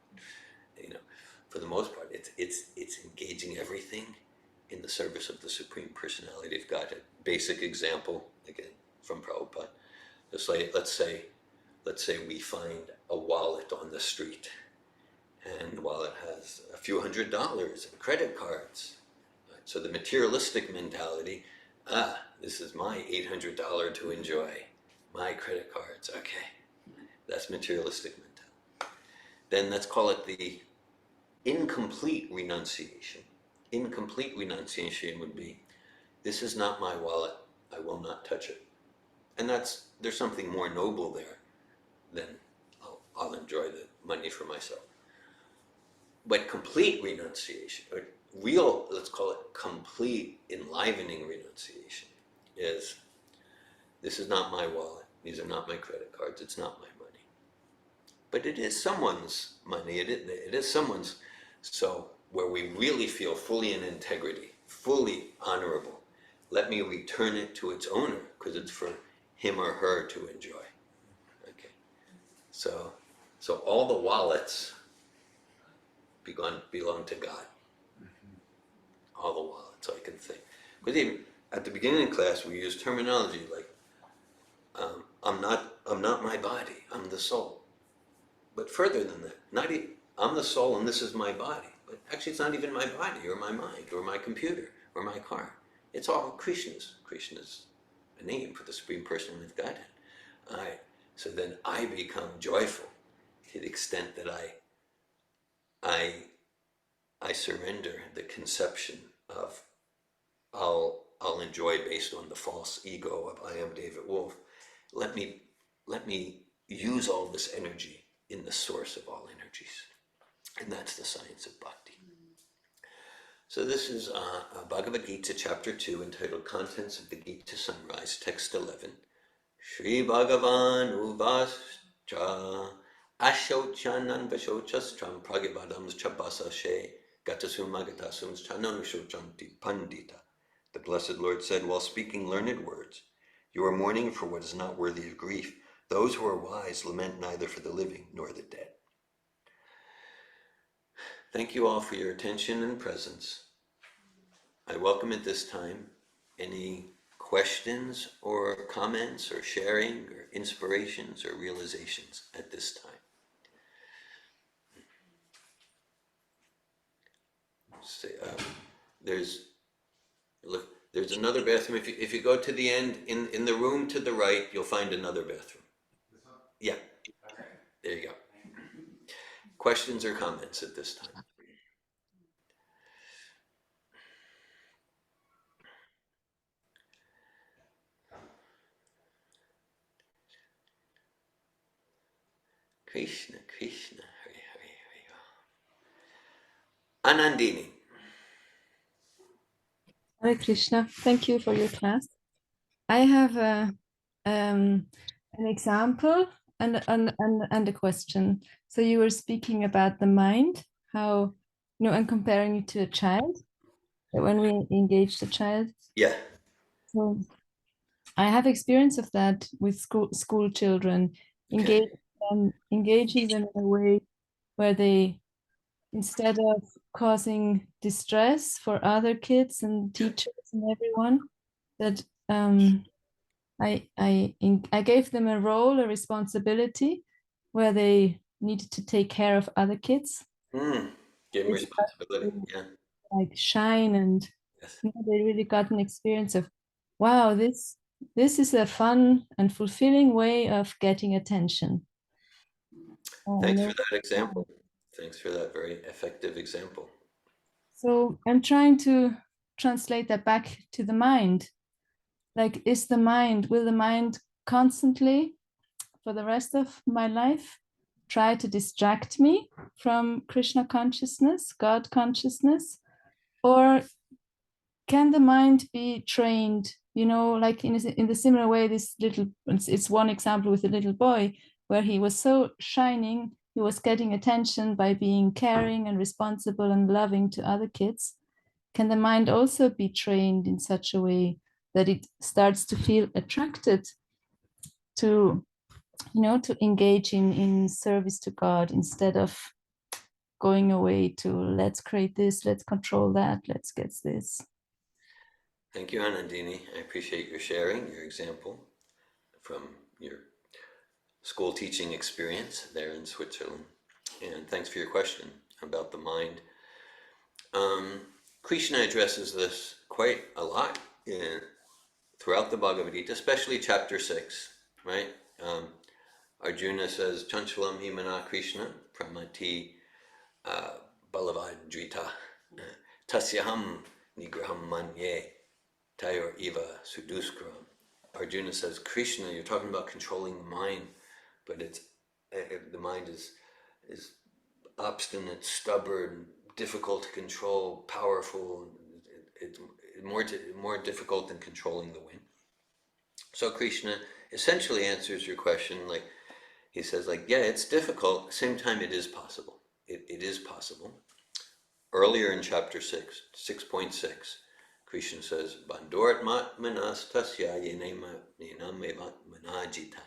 S1: For the most part, it's engaging everything in the service of the Supreme Personality of Godhead. Basic example, again, from Prabhupada. Just like, let's say we find a wallet on the street, and the wallet has a few $100 in credit cards. Right? So the materialistic mentality, this is my $800 to enjoy, my credit cards, okay. That's materialistic mentality. Then let's call it the incomplete renunciation. Incomplete renunciation would be, this is not my wallet, I will not touch it. And there's something more noble there than I'll enjoy the money for myself. But complete renunciation, or real, let's call it complete enlivening renunciation, is this is not my wallet, these are not my credit cards, it's not my money. But it is someone's money, it is someone's, so where we really feel fully in integrity, fully honorable, let me return it to its owner, because it's for him or her to enjoy. Okay, so all the wallets belong to God. All the wallets I can think. Because even at the beginning of class, we use terminology like, I'm not my body. I'm the soul. But further than that, I'm the soul and this is my body. But actually, it's not even my body or my mind or my computer or my car. It's all Krishna's. Krishna's a name for the Supreme Personality of Godhead. All right. So then I become joyful to the extent that I surrender the conception of I'll enjoy based on the false ego of I am David Wolf. Let me use all this energy in the source of all energies. And that's the science of bhakti. So this is Bhagavad Gita, chapter 2, entitled Contents of the Gita Sunrise, text 11. Shri Bhagavan uvascha ashochan vasochastram pragivadams chabasashe gatasum magatasum chananusochanti pandita. The Blessed Lord said, while speaking learned words, you are mourning for what is not worthy of grief. Those who are wise lament neither for the living nor the dead. Thank you all for your attention and presence. I welcome at this time any questions or comments or sharing or inspirations or realizations at this time. There's another bathroom. If you go to the end, in the room to the right, you'll find another bathroom.
S5: This one?
S1: Yeah,
S5: Okay.
S1: there you go. Questions or comments at this time? Krishna, Krishna, Hare Hare Hare. Anandini.
S6: Hare Krishna, thank you for your class. I have an example and a question. So you were speaking about the mind, how, and comparing it to a child, when we engage the child.
S1: Yeah.
S6: So I have experience of that with school children,
S1: Okay.
S6: engaging them in a way where they, instead of causing distress for other kids and teachers and everyone, that I gave them a role, a responsibility, where they needed to take care of other kids.
S1: Give them responsibility. Yeah.
S6: Like shine, and
S1: Yes.
S6: they really got an experience of, wow, this is a fun and fulfilling way of getting attention.
S1: Thanks for that example. Thanks for that very effective example.
S6: So I'm trying to translate that back to the mind. Like, will the mind constantly, for the rest of my life, try to distract me from Krishna consciousness, God consciousness? Or can the mind be trained, like in the similar way, it's one example with a little boy where he was so shining, he was getting attention by being caring and responsible and loving to other kids. Can the mind also be trained in such a way that it starts to feel attracted to, to engage in service to God, instead of going away to let's create this, let's control that, let's get this?
S1: Thank you, Anandini. I appreciate your sharing, your example from your school teaching experience there in Switzerland. And thanks for your question about the mind. Krishna addresses this quite a lot throughout the Bhagavad Gita, especially chapter 6, right? Arjuna says, Chanchalam himana Krishna pramati balavadrita tasyaham nigraham manye tayor eva suduskram. Arjuna says, Krishna, you're talking about controlling the mind, but the mind is obstinate, stubborn, difficult to control, powerful. It's more difficult than controlling the wind. So Krishna essentially answers your question, like he says, like, yeah, it's difficult. At the same time, it is possible. It is possible. Earlier in chapter 6, 6.6, Krishna says, Bandhorat manas tasya yenam manajita.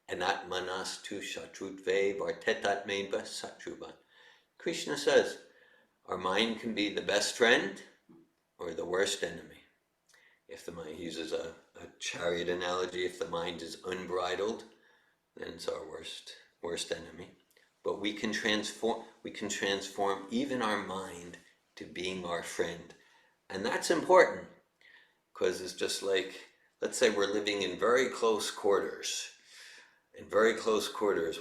S1: Anat manas tu shatrutve vartetat meva satruvan. Krishna says, our mind can be the best friend or the worst enemy. If the mind, he uses a chariot analogy, if the mind is unbridled, then it's our worst enemy. But we can transform even our mind to being our friend. And that's important, because it's just like, let's say we're living in very close quarters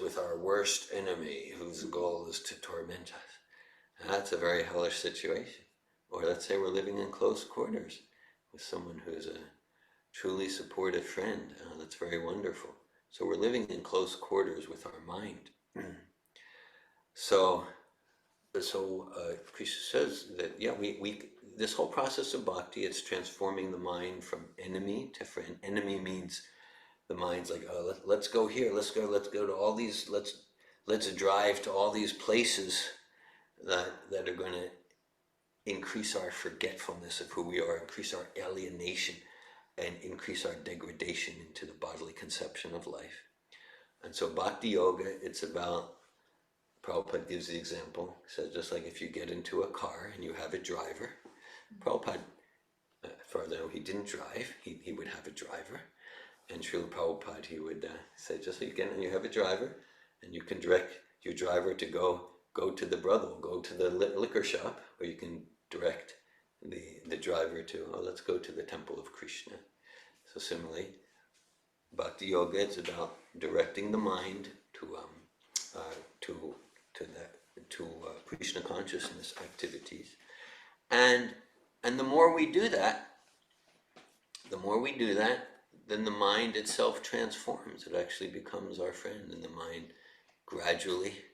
S1: with our worst enemy, whose goal is to torment us. And that's a very hellish situation. Or let's say we're living in close quarters with someone who's a truly supportive friend. That's very wonderful. So we're living in close quarters with our mind. So Krishna says that, yeah, we this whole process of bhakti, it's transforming the mind from enemy to friend. Enemy means the mind's like, oh, let's go here, let's go to all these, let's drive to all these places that are going to increase our forgetfulness of who we are, increase our alienation, and increase our degradation into the bodily conception of life. And so bhakti yoga, it's about, Prabhupada gives the example, says just like if you get into a car and you have a driver, Prabhupada, for though he didn't drive, he would have a driver, and Srila Prabhupada, he would say just like you have a driver, and you can direct your driver to go to the brothel, go to the liquor shop, or you can direct the driver to, let's go to the temple of Krishna. So similarly, bhakti yoga, it's about directing the mind to Krishna consciousness activities, and the more we do that, then the mind itself transforms. It actually becomes our friend, and the mind gradually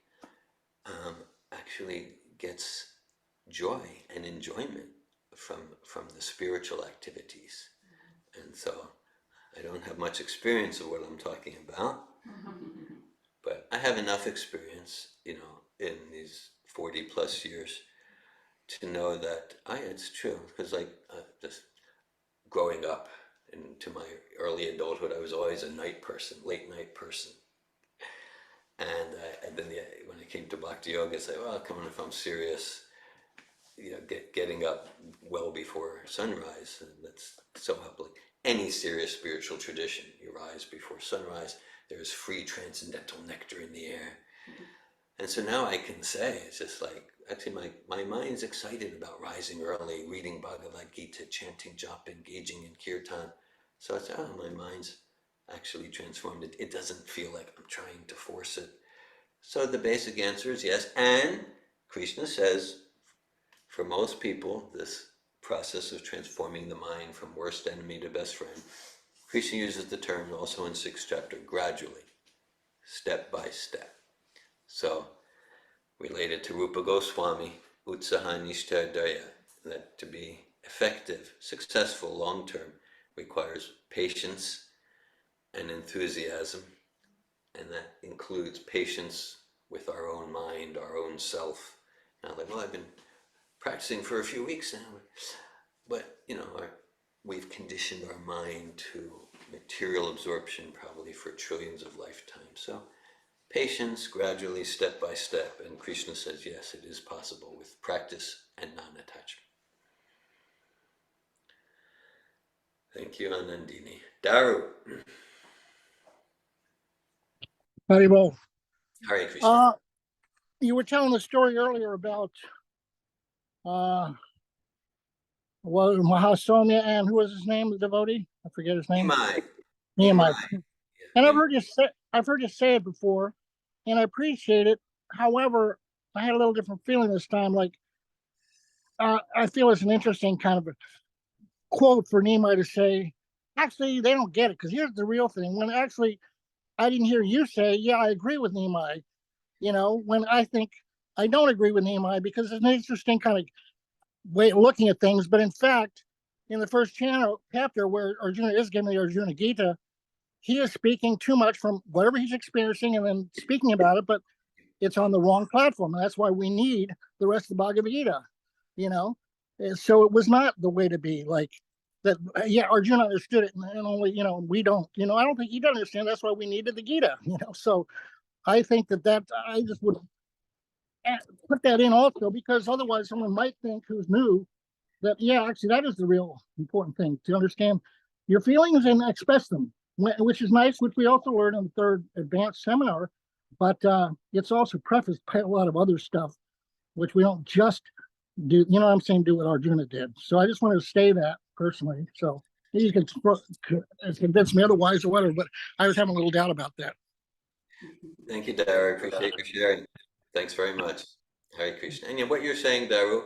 S1: actually gets joy and enjoyment from the spiritual activities. And so I don't have much experience of what I'm talking about, but I have enough experience, in these 40 plus years to know that it's true. Because just growing up into my early adulthood, I was always a night person, late night person. And then when I came to Bhakti Yoga, I said, well, come on, if I'm serious, getting up well before sunrise, and that's so helpful. Any serious spiritual tradition, you rise before sunrise, there's free transcendental nectar in the air. And so now I can say, it's just like, actually my mind's excited about rising early, reading Bhagavad Gita, chanting japa, engaging in kirtan. So I say, my mind's actually transformed. It doesn't feel like I'm trying to force it. So the basic answer is yes. And Krishna says, for most people, this process of transforming the mind from worst enemy to best friend, Krishna uses the term also in 6th chapter, gradually, step by step. So, related to Rupa Goswami, Utsaha Nishta Daya, that to be effective, successful, long-term, requires patience and enthusiasm, and that includes patience with our own mind, our own self. Now, I've been practicing for a few weeks now, but we've conditioned our mind to material absorption probably for trillions of lifetimes. So patience, gradually, step by step, and Krishna says, yes, it is possible with practice and non-attachment. Thank you, Anandini. Daru.
S5: Haribol.
S1: Hare Krishna.
S5: You were telling the story earlier about Mahasomya and who was his name, the devotee? I forget his name. Nehemiah. And I've heard you say it before, and I appreciate it. However, I had a little different feeling this time. I feel it's an interesting kind of a quote for Nehemiah to say, actually, they don't get it, because here's the real thing. When actually, I didn't hear you say, yeah, I agree with Nehemiah. When I think I don't agree with Nehemiah, because it's an interesting kind of way of looking at things. But in fact, in the first chapter where Arjuna is giving the Arjuna Gita, he is speaking too much from whatever he's experiencing and then speaking about it, but it's on the wrong platform. And that's why we need the rest of the Bhagavad Gita, So it was not the way to be. Like that. Yeah, Arjuna understood it, and only we don't. I don't think he does understand. That's why we needed the Gita. So I think that I just would put that in also, because otherwise someone might think who's new that, yeah, actually that is the real important thing, to understand your feelings and express them, which is nice, which we also learned in the third advanced seminar. But it's also prefaced by a lot of other stuff, which we don't just do, what I'm saying, do what Arjuna did. So I just wanted to say that personally. So you can convince me otherwise or whatever, but I was having a little doubt about that.
S1: Thank you, Dhira. I appreciate your sharing. Thanks very much. Hare Krishna. And what you're saying, Daru,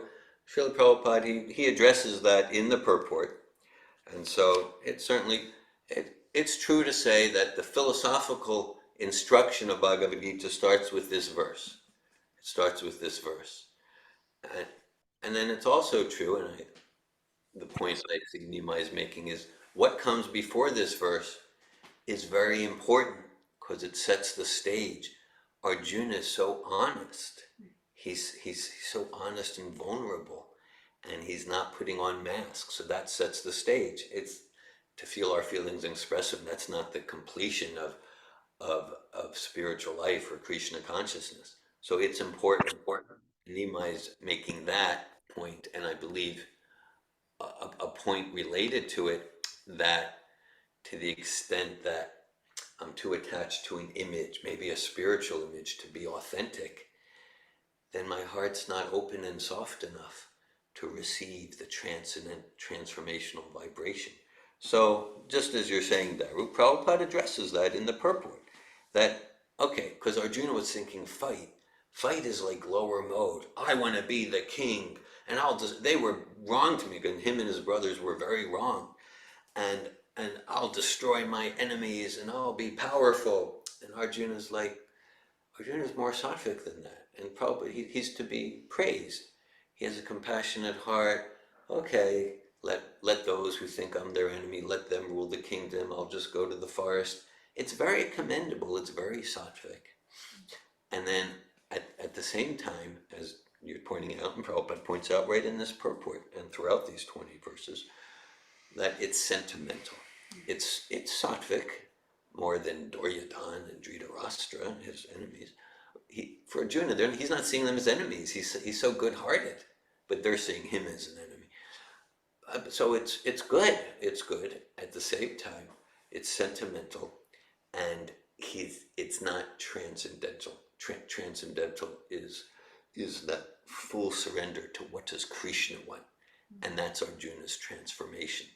S1: Srila Prabhupada, he addresses that in the purport. And so it's true to say that the philosophical instruction of Bhagavad Gita starts with this verse. It starts with this verse. And then it's also true, and the point that I think Nima is making is what comes before this verse is very important because it sets the stage. Arjuna is so honest. He's so honest and vulnerable, and he's not putting on masks. So that sets the stage. It's to feel our feelings and express them. That's not the completion of spiritual life or Krishna consciousness. So it's important. Nima is making that point, and I believe a point related to it, that to the extent that I'm too attached to an image, maybe a spiritual image, to be authentic, then my heart's not open and soft enough to receive the transcendent transformational vibration. So just as you're saying, Daru, Prabhupada addresses that in the purport, that, okay, because Arjuna was thinking fight is like lower mode. I want to be the king, and they were wrong to me, and him and his brothers were very wrong, and I'll destroy my enemies and I'll be powerful. And Arjuna's more sattvic than that, and probably he's to be praised. He has a compassionate heart. Okay, let those who think I'm their enemy, let them rule the kingdom. I'll just go to the forest. It's very commendable. It's very sattvic. And then at the same time, as you're pointing out, and Prabhupada points out right in this purport and throughout these 20 verses, that it's sentimental. It's sattvic, more than Duryodhana and Dhritarashtra, his enemies. For Arjuna, he's not seeing them as enemies. He's so good-hearted, but they're seeing him as an enemy. So it's good. It's good. At the same time, it's sentimental, and it's not transcendental. Transcendental is that full surrender to what does Krishna want, and that's Arjuna's transformation.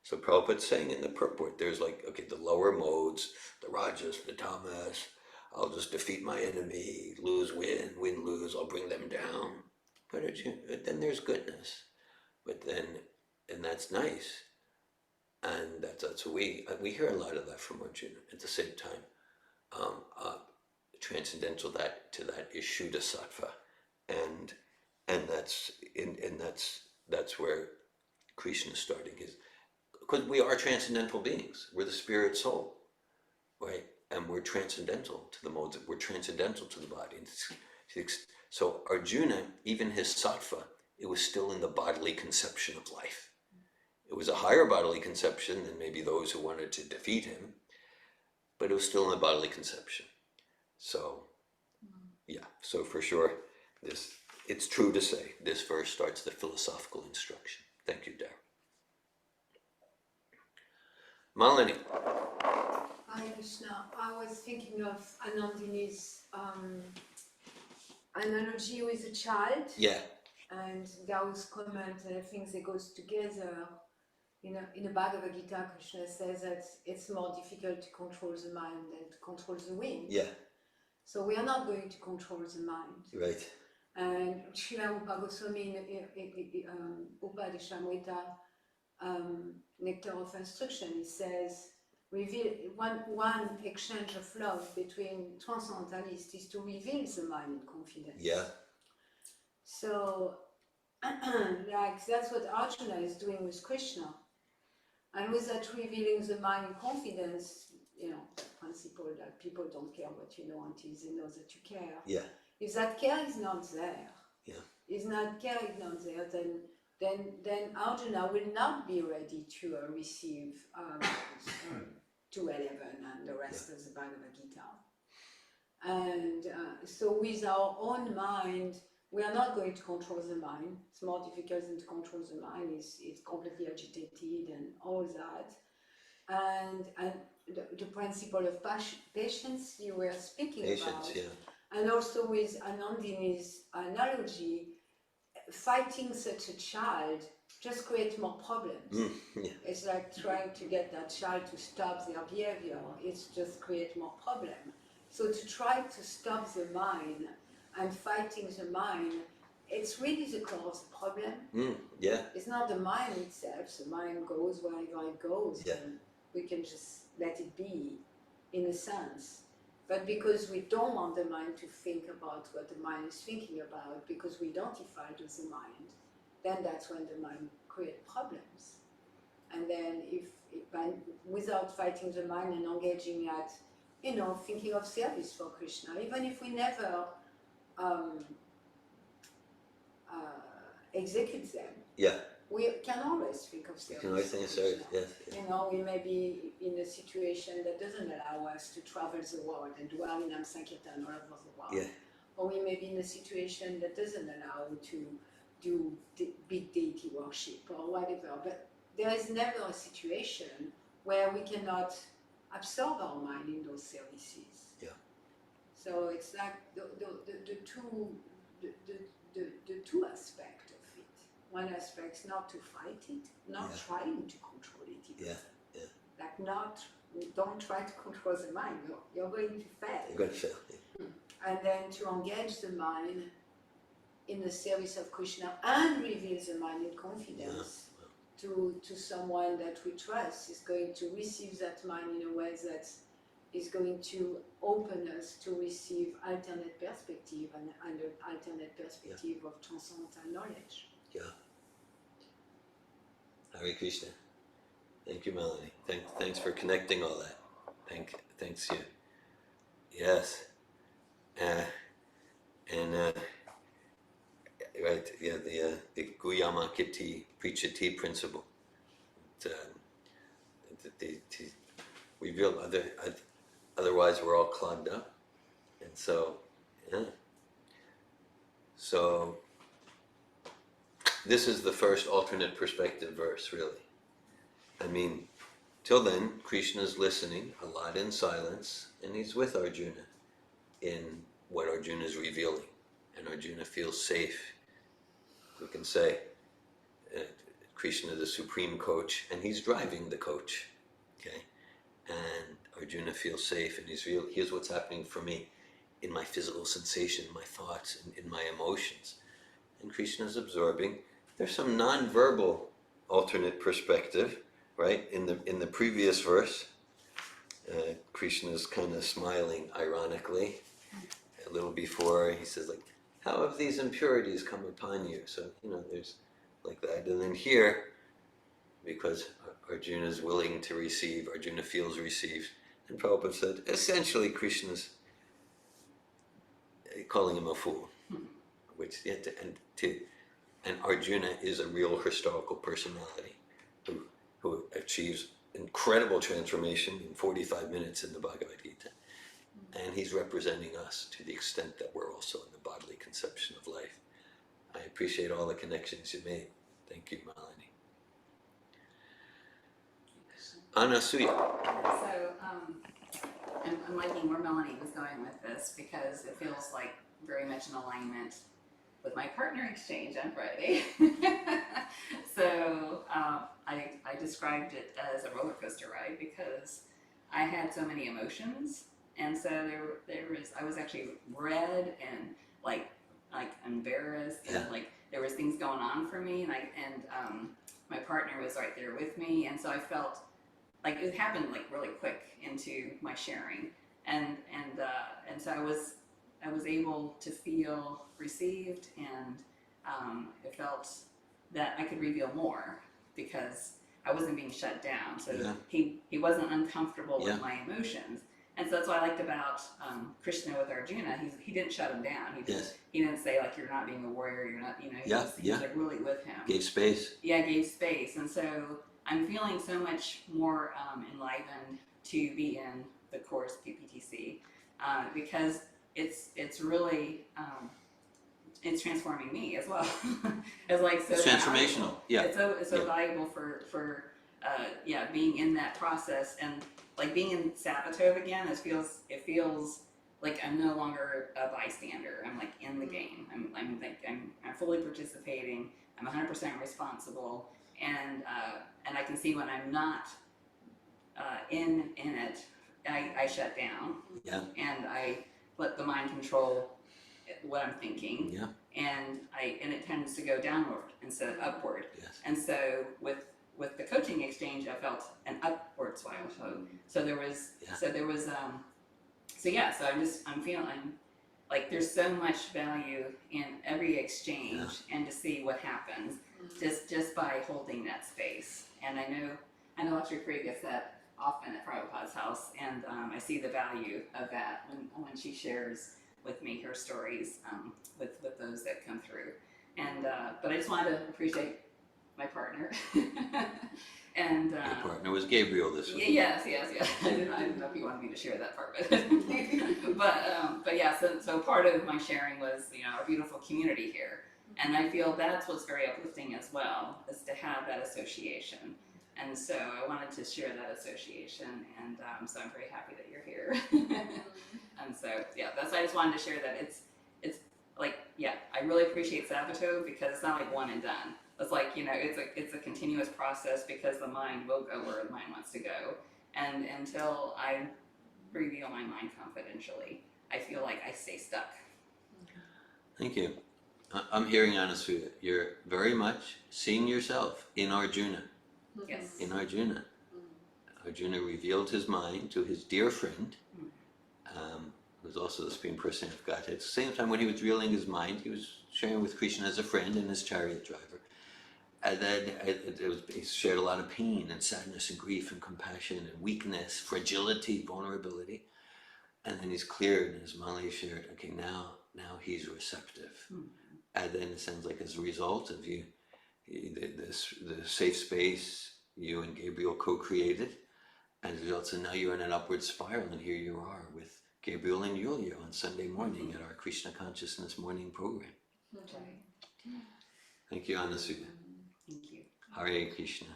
S1: So Prabhupada's saying in the purport, there's the lower modes, the rajas, the tamas. I'll just defeat my enemy, lose, win, win, lose. I'll bring them down. But then there's goodness. And that's nice. And that's what we hear a lot of that from Arjuna. At the same time, transcendental to that is Shuddha Sattva, and that's where Krishna is starting his, because we are transcendental beings. We're the spirit soul, right? And we're transcendental to the modes. We're transcendental to the body. So Arjuna, even his sattva, it was still in the bodily conception of life. It was a higher bodily conception than maybe those who wanted to defeat him, but it was still in the bodily conception. So, yeah. So for sure, it's true to say this verse starts the philosophical instruction. Thank you, Dhira. Malini.
S4: Hi Krishna. I was thinking of Anandini's analogy with a child.
S1: Yeah.
S4: And Dao's comment, I think they goes together. In the Bhagavad Gita, Krishna says that it's more difficult to control the mind than to control the wind.
S1: Yeah.
S4: So we are not going to control the mind.
S1: Right.
S4: And Srila Rupa Goswami in Upadeshamrita, Nectar of Instruction, he says, reveal one exchange of love between transcendentalists is to reveal the mind in confidence.
S1: Yeah.
S4: So, that's what Arjuna is doing with Krishna. And with that revealing the mind in confidence, the principle that people don't care what you know until they know that you care.
S1: Yeah.
S4: If that care is not there,
S1: yeah.
S4: If that care is not there, then then Arjuna will not be ready to receive 211 and the rest of the Bhagavad Gita. And so with our own mind, we are not going to control the mind. It's more difficult than to control the mind. It's completely agitated and all that. And the principle of patience you were speaking about.
S1: Yeah.
S4: And also with Anandini's analogy, fighting such a child just creates more problems.
S1: Yeah.
S4: It's like trying to get that child to stop their behavior. It's just create more problem. So to try to stop the mind and fighting the mind, it's really the core of the problem.
S1: Yeah.
S4: It's not the mind itself. The mind goes wherever it goes.
S1: Yeah.
S4: And we can just let it be, in a sense. But because we don't want the mind to think about what the mind is thinking about, because we identify with the mind, then that's when the mind creates problems. And then without fighting the mind and engaging at, thinking of service for Krishna, even if we never execute them,
S1: Yeah.
S4: we can always think of service.
S1: You can always think of service, yes.
S4: We may be in a situation that doesn't allow us to travel the world and do Harinam Sankirtan all over the world.
S1: Yeah.
S4: Or we may be in a situation that doesn't allow to do big deity worship or whatever. But there is never a situation where we cannot absorb our mind in those services.
S1: Yeah.
S4: So it's like the two aspects of it. One aspect is not to fight it, not trying to control it. Even.
S1: Yeah.
S4: Like don't try to control the mind. You're going to fail.
S1: You're going to fail. Yeah.
S4: And then to engage the mind in the service of Krishna and reveal the mind in confidence to someone that we trust is going to receive that mind in a way that is going to open us to receive alternate perspective and an alternate perspective of transcendental knowledge.
S1: Yeah. Hare Krishna. Thank you, Melanie. Thanks for connecting all that. Thanks you. Yes. Right, yeah, the Guyama Kiti Prichati principle. We feel otherwise we're all clogged up. And so, yeah. So, this is the first alternate perspective verse, really. I mean, till then, Krishna's listening a lot in silence, and he's with Arjuna in what Arjuna is revealing. And Arjuna feels safe. We can say Krishna, the supreme coach, and he's driving the coach. Okay? And Arjuna feels safe, and here's what's happening for me in my physical sensation, my thoughts, in my emotions. And Krishna's absorbing. There's some non-verbal alternate perspective, right? In the previous verse, Krishna's kind of smiling ironically. A little before, he says, like, how have these impurities come upon you? So, there's like that. And then here, because Arjuna is willing to receive, Arjuna feels received. And Prabhupada said, essentially, Krishna's calling him a fool. Which, and Arjuna is a real historical personality who achieves incredible transformation in 45 minutes in the Bhagavad Gita. And he's representing us to the extent that we're also in the bodily conception of life. I appreciate all the connections you made. Thank you, Malini. Anasuya.
S7: So, I'm liking where Melanie was going with this because it feels like very much in alignment with my partner exchange on Friday. So, I described it as a roller coaster ride because I had so many emotions. And so I was actually red and like embarrassed and like there was things going on for me and my partner was right there with me, and so I felt like it happened like really quick into my sharing, and so I was able to feel received, and I felt that I could reveal more because I wasn't being shut down. So he wasn't uncomfortable with my emotions. And so that's what I liked about Krishna with Arjuna. He didn't shut him down.
S1: Yes.
S7: He didn't say like you're not being a warrior. You're not. You know. He was like really with him.
S1: Gave space.
S7: Yeah, gave space, and so I'm feeling so much more enlivened to be in the course PPTC because it's really it's transforming me as well. It's like so
S1: It's transformational.
S7: valuable.
S1: Yeah.
S7: It's so valuable for being in that process and like being in Savatov again. It feels like I'm no longer a bystander. I'm like in the game. I'm fully participating. I'm 100% responsible, and I can see when I'm not in it, I shut down.
S1: Yeah.
S7: And I let the mind control what I'm thinking.
S1: Yeah.
S7: And it tends to go downward instead of upward.
S1: Yes.
S7: And so with the coaching exchange, I felt an upward spiral. So I'm feeling like there's so much value in every exchange and to see what happens just by holding that space. And I know Dr. Kriya gets that often at Prabhupada's house, and I see the value of that when she shares with me her stories with those that come through. And but I just wanted to appreciate my partner. And
S1: Your partner was Gabriel this week.
S7: Yes. I didn't know if you wanted me to share that part, but yeah. So part of my sharing was our beautiful community here, and I feel that's what's very uplifting as well, is to have that association. And so I wanted to share that association, and so I'm very happy that you're here. And so that's why I just wanted to share that it's like I really appreciate Sabato because it's not like one and done. It's like it's a continuous process because the mind will go where the mind wants to go, and until I reveal my mind confidentially, I feel like I stay stuck.
S1: Thank you. I'm hearing Anasuya. You're very much seeing yourself in Arjuna.
S7: Yes.
S1: In Arjuna. Arjuna revealed his mind to his dear friend, who was also the Supreme Personality of Godhead. At the same time, when he was revealing his mind, he was sharing with Krishna as a friend and his chariot driver. And then he shared a lot of pain and sadness and grief and compassion and weakness, fragility, vulnerability. And then he's cleared, and his Mali shared, okay, now he's receptive. And then it sounds like as a result of the safe space you and Gabriel co-created, and as a result, so now you're in an upward spiral, and here you are with Gabriel and Yulia on Sunday morning at our Krishna Consciousness morning program.
S7: Right.
S1: Thank you, Anasuya.
S7: Thank you.
S1: Hare Krishna.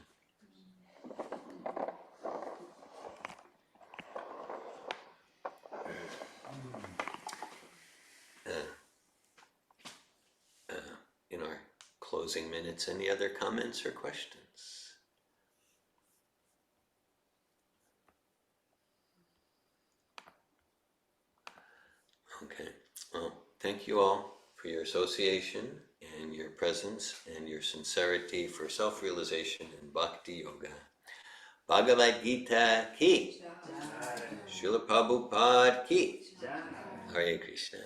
S1: In our closing minutes, any other comments or questions? Okay. Well, thank you all for your association and your presence and your sincerity for self-realization and bhakti yoga. Bhagavad Gita ki. Srila Prabhupada ki. Hare Krishna.